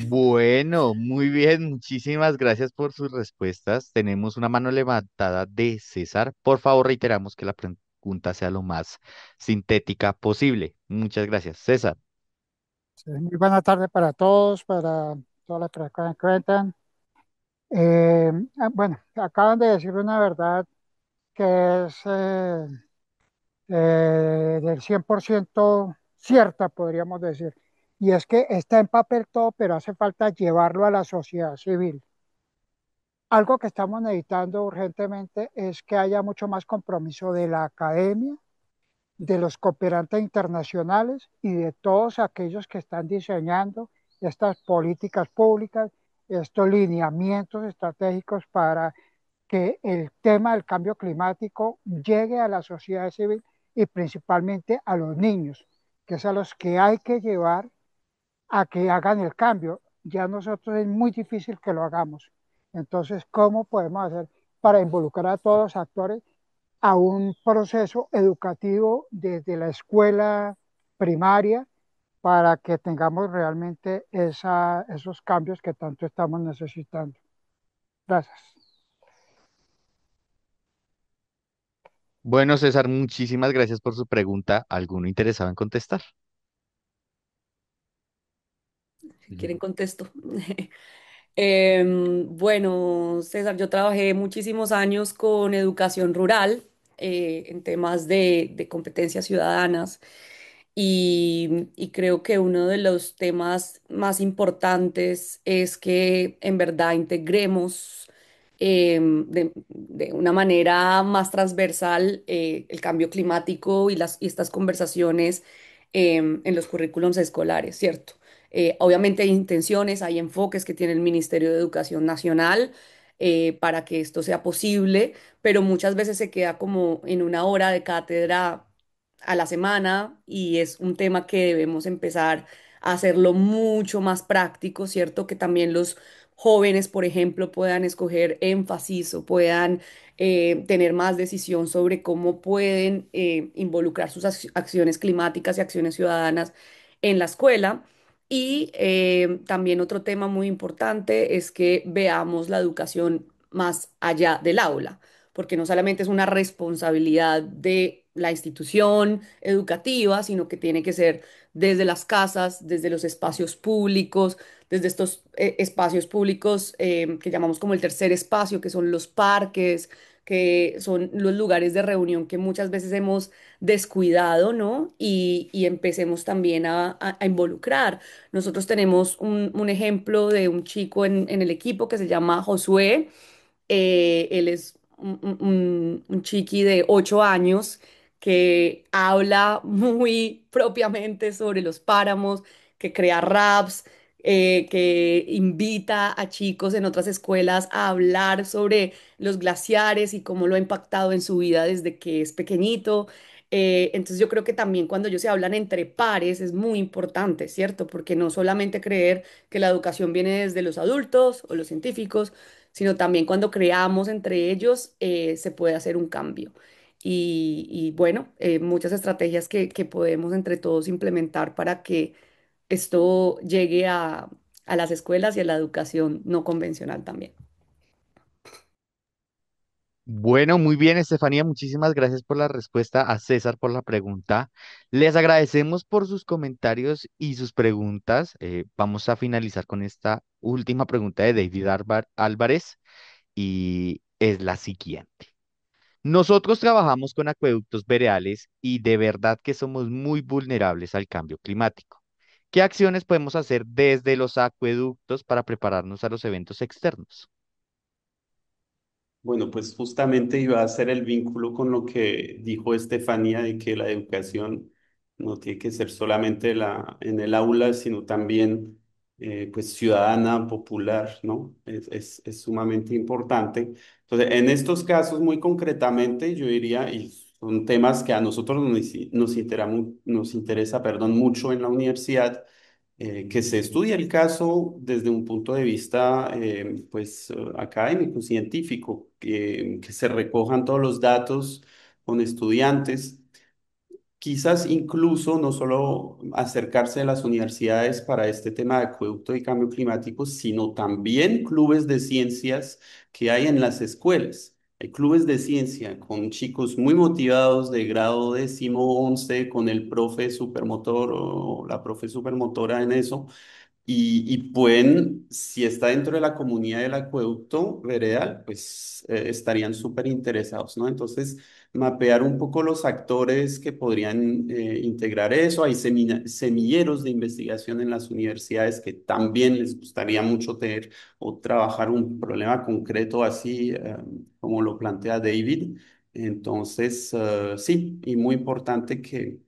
Bueno, muy bien, muchísimas gracias por sus respuestas. Tenemos una mano levantada de César. Por favor, reiteramos que la pregunta sea lo más sintética posible. Muchas gracias, César. Sí, muy buena tarde para todos, para todas las que me cuentan. Bueno, acaban de decir una verdad que es del 100% cierta, podríamos decir, y es que está en papel todo, pero hace falta llevarlo a la sociedad civil. Algo que estamos necesitando urgentemente es que haya mucho más compromiso de la academia, de los cooperantes internacionales y de todos aquellos que están diseñando estas políticas públicas, estos lineamientos estratégicos para que el tema del cambio climático llegue a la sociedad civil y principalmente a los niños, que es a los que hay que llevar a que hagan el cambio. Ya nosotros es muy difícil que lo hagamos. Entonces, ¿cómo podemos hacer para involucrar a todos los actores a un proceso educativo desde la escuela primaria para que tengamos realmente esos cambios que tanto estamos necesitando? Gracias. Bueno, César, muchísimas gracias por su pregunta. ¿Alguno interesado en contestar? Si quieren contesto. Bueno, César, yo trabajé muchísimos años con educación rural en temas de competencias ciudadanas y creo que uno de los temas más importantes es que en verdad integremos de una manera más transversal el cambio climático y estas conversaciones en los currículums escolares, ¿cierto? Obviamente hay intenciones, hay enfoques que tiene el Ministerio de Educación Nacional para que esto sea posible, pero muchas veces se queda como en una hora de cátedra a la semana y es un tema que debemos empezar a hacerlo mucho más práctico, ¿cierto? Que también los jóvenes, por ejemplo, puedan escoger énfasis o puedan tener más decisión sobre cómo pueden involucrar sus acciones climáticas y acciones ciudadanas en la escuela. Y también otro tema muy importante es que veamos la educación más allá del aula, porque no solamente es una responsabilidad de la institución educativa, sino que tiene que ser desde las casas, desde los espacios públicos, desde estos espacios públicos que llamamos como el tercer espacio, que son los parques, que son los lugares de reunión que muchas veces hemos descuidado, ¿no? Y empecemos también a involucrar. Nosotros tenemos un ejemplo de un chico en el equipo que se llama Josué. Él es un chiqui de 8 años que habla muy propiamente sobre los páramos, que crea raps, que invita a chicos en otras escuelas a hablar sobre los glaciares y cómo lo ha impactado en su vida desde que es pequeñito. Entonces yo creo que también cuando ellos se hablan entre pares es muy importante, ¿cierto? Porque no solamente creer que la educación viene desde los adultos o los científicos, sino también cuando creamos entre ellos se puede hacer un cambio. Y bueno, muchas estrategias que podemos entre todos implementar para que esto llegue a las escuelas y a la educación no convencional también. Bueno, muy bien, Estefanía, muchísimas gracias por la respuesta, a César por la pregunta. Les agradecemos por sus comentarios y sus preguntas. Vamos a finalizar con esta última pregunta de David Álvarez y es la siguiente. Nosotros trabajamos con acueductos veredales y de verdad que somos muy vulnerables al cambio climático. ¿Qué acciones podemos hacer desde los acueductos para prepararnos a los eventos externos? Bueno, pues justamente iba a hacer el vínculo con lo que dijo Estefanía de que la educación no tiene que ser solamente en el aula, sino también pues ciudadana, popular, ¿no? Es sumamente importante. Entonces, en estos casos muy concretamente, yo diría, y son temas que a nosotros nos interesa, perdón, mucho en la universidad, que se estudie el caso desde un punto de vista pues académico, científico, que se recojan todos los datos con estudiantes. Quizás incluso no solo acercarse a las universidades para este tema de acueducto y cambio climático, sino también clubes de ciencias que hay en las escuelas. Hay clubes de ciencia con chicos muy motivados de grado 10.º, 11, con el profe supermotor o la profe supermotora en eso y pueden, si está dentro de la comunidad del acueducto veredal, pues estarían súper interesados, ¿no? Entonces, mapear un poco los actores que podrían integrar eso. Hay semilleros de investigación en las universidades que también les gustaría mucho tener o trabajar un problema concreto así como lo plantea David. Entonces, sí, y muy importante que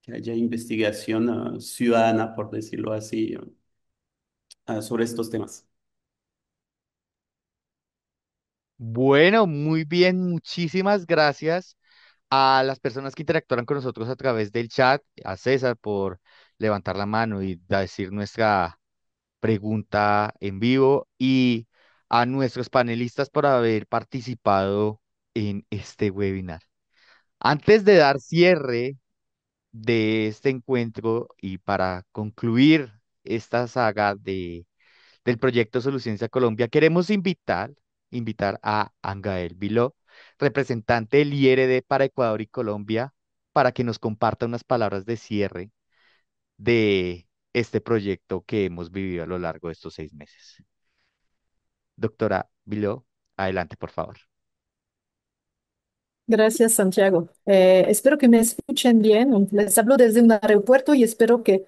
haya investigación ciudadana, por decirlo así, sobre estos temas. Bueno, muy bien, muchísimas gracias a las personas que interactuaron con nosotros a través del chat, a César por levantar la mano y decir nuestra pregunta en vivo y a nuestros panelistas por haber participado en este webinar. Antes de dar cierre de este encuentro y para concluir esta saga del proyecto Soluciones Colombia, queremos invitar a Angael Viló, representante del IRD para Ecuador y Colombia, para que nos comparta unas palabras de cierre de este proyecto que hemos vivido a lo largo de estos 6 meses. Doctora Viló, adelante, por favor. Gracias, Santiago. Espero que me escuchen bien. Les hablo desde un aeropuerto y espero que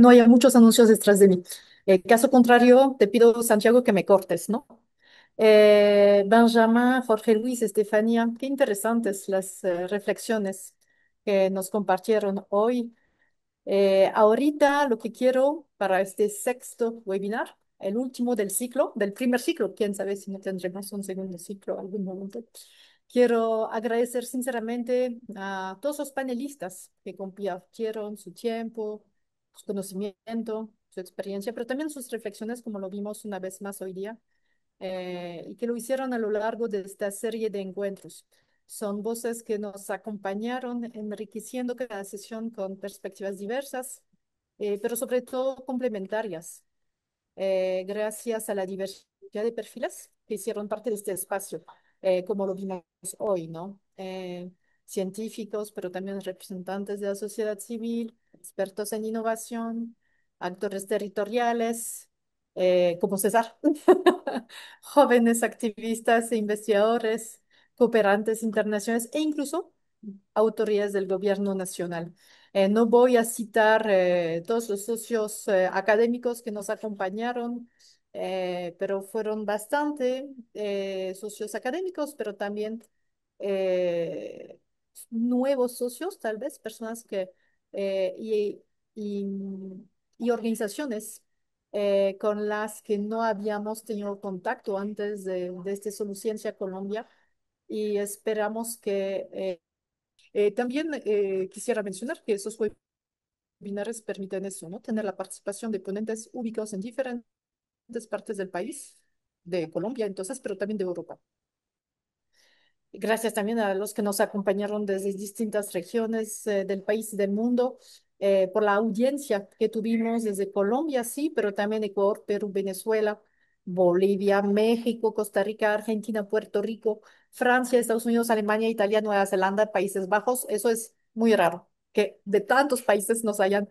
no haya muchos anuncios detrás de mí. Caso contrario, te pido, Santiago, que me cortes, ¿no? Benjamin, Jorge Luis, Estefanía, qué interesantes las reflexiones que nos compartieron hoy. Ahorita lo que quiero para este sexto webinar, el último del ciclo, del primer ciclo, quién sabe si no tendremos un segundo ciclo algún momento. Quiero agradecer sinceramente a todos los panelistas que compartieron su tiempo, su conocimiento, su experiencia, pero también sus reflexiones, como lo vimos una vez más hoy día, y que lo hicieron a lo largo de esta serie de encuentros. Son voces que nos acompañaron, enriqueciendo cada sesión con perspectivas diversas, pero sobre todo complementarias, gracias a la diversidad de perfiles que hicieron parte de este espacio, como lo vimos hoy, ¿no? Científicos, pero también representantes de la sociedad civil, expertos en innovación, actores territoriales, como César, jóvenes activistas e investigadores, cooperantes internacionales e incluso autoridades del gobierno nacional. No voy a citar todos los socios académicos que nos acompañaron, pero fueron bastante socios académicos, pero también eh, nuevos socios, tal vez, personas que y, y organizaciones con las que no habíamos tenido contacto antes de este Soluciencia Colombia y esperamos que también quisiera mencionar que esos webinars permiten eso, ¿no? Tener la participación de ponentes ubicados en diferentes partes del país, de Colombia entonces, pero también de Europa. Gracias también a los que nos acompañaron desde distintas regiones del país y del mundo, por la audiencia que tuvimos desde Colombia, sí, pero también Ecuador, Perú, Venezuela, Bolivia, México, Costa Rica, Argentina, Puerto Rico, Francia, Estados Unidos, Alemania, Italia, Nueva Zelanda, Países Bajos. Eso es muy raro, que de tantos países nos hayan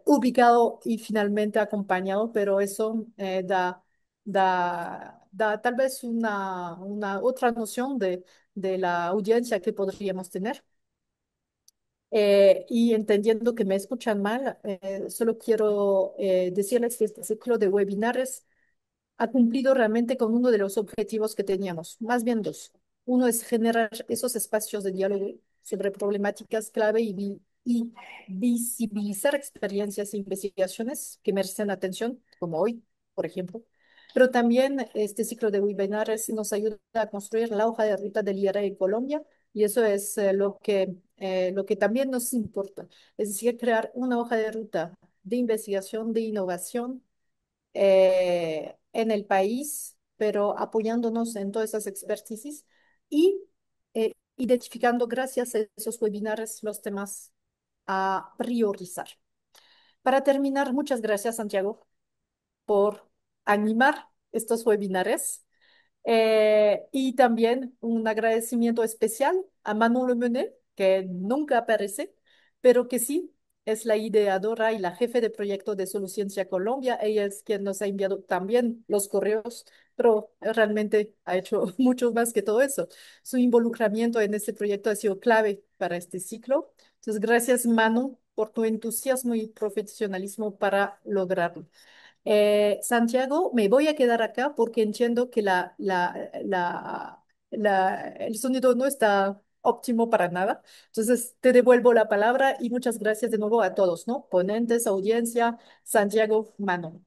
ubicado y finalmente acompañado, pero eso da tal vez una otra noción de la audiencia que podríamos tener. Y entendiendo que me escuchan mal, solo quiero decirles que este ciclo de webinares ha cumplido realmente con uno de los objetivos que teníamos, más bien dos. Uno es generar esos espacios de diálogo sobre problemáticas clave y visibilizar experiencias e investigaciones que merecen atención, como hoy, por ejemplo. Pero también este ciclo de webinars nos ayuda a construir la hoja de ruta del IRA en Colombia y eso es lo que también nos importa, es decir, crear una hoja de ruta de investigación, de innovación en el país, pero apoyándonos en todas esas expertices y identificando gracias a esos webinars los temas a priorizar. Para terminar, muchas gracias, Santiago, por animar estos webinares. Y también un agradecimiento especial a Manon Lemené, que nunca aparece, pero que sí es la ideadora y la jefe de proyecto de Soluciencia Colombia. Ella es quien nos ha enviado también los correos, pero realmente ha hecho mucho más que todo eso. Su involucramiento en este proyecto ha sido clave para este ciclo. Entonces, gracias, Manu, por tu entusiasmo y profesionalismo para lograrlo. Santiago, me voy a quedar acá porque entiendo que el sonido no está óptimo para nada. Entonces, te devuelvo la palabra y muchas gracias de nuevo a todos, ¿no? Ponentes, audiencia, Santiago, Mano.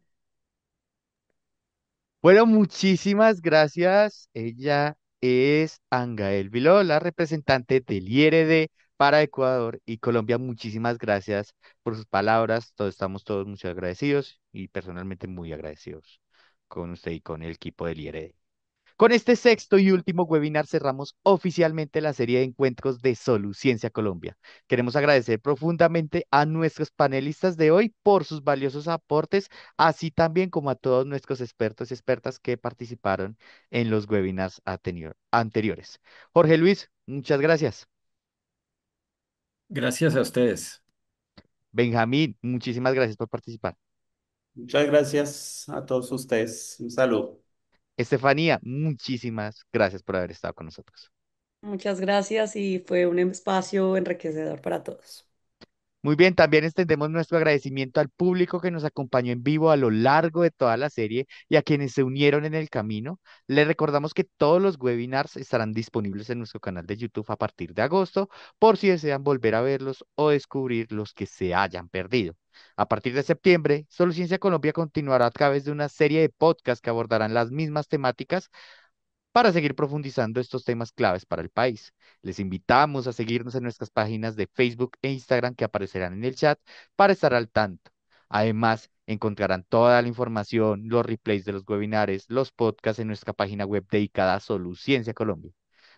Bueno, muchísimas gracias. Ella es Angael Viló, la representante del IRD para Ecuador y Colombia. Muchísimas gracias por sus palabras. Todos estamos todos muy agradecidos y personalmente muy agradecidos con usted y con el equipo del IRD. Con este sexto y último webinar cerramos oficialmente la serie de encuentros de Soluciencia Colombia. Queremos agradecer profundamente a nuestros panelistas de hoy por sus valiosos aportes, así también como a todos nuestros expertos y expertas que participaron en los webinars anteriores. Jorge Luis, muchas gracias. Gracias a ustedes. Benjamín, muchísimas gracias por participar. Muchas gracias a todos ustedes. Un saludo. Estefanía, muchísimas gracias por haber estado con nosotros. Muchas gracias y fue un espacio enriquecedor para todos. Muy bien, también extendemos nuestro agradecimiento al público que nos acompañó en vivo a lo largo de toda la serie y a quienes se unieron en el camino. Les recordamos que todos los webinars estarán disponibles en nuestro canal de YouTube a partir de agosto, por si desean volver a verlos o descubrir los que se hayan perdido. A partir de septiembre, Solo Ciencia Colombia continuará a través de una serie de podcasts que abordarán las mismas temáticas para seguir profundizando estos temas claves para el país. Les invitamos a seguirnos en nuestras páginas de Facebook e Instagram que aparecerán en el chat para estar al tanto. Además, encontrarán toda la información, los replays de los webinares, los podcasts en nuestra página web dedicada a Soluciencia Colombia.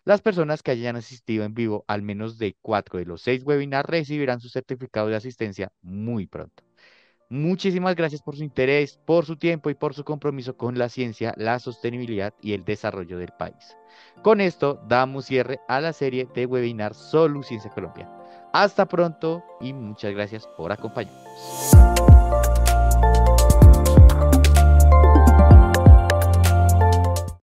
Las personas que hayan asistido en vivo al menos de 4 de los 6 webinars recibirán su certificado de asistencia muy pronto. Muchísimas gracias por su interés, por su tiempo y por su compromiso con la ciencia, la sostenibilidad y el desarrollo del país. Con esto damos cierre a la serie de webinars Solu Ciencia Colombia. Hasta pronto y muchas gracias por acompañarnos.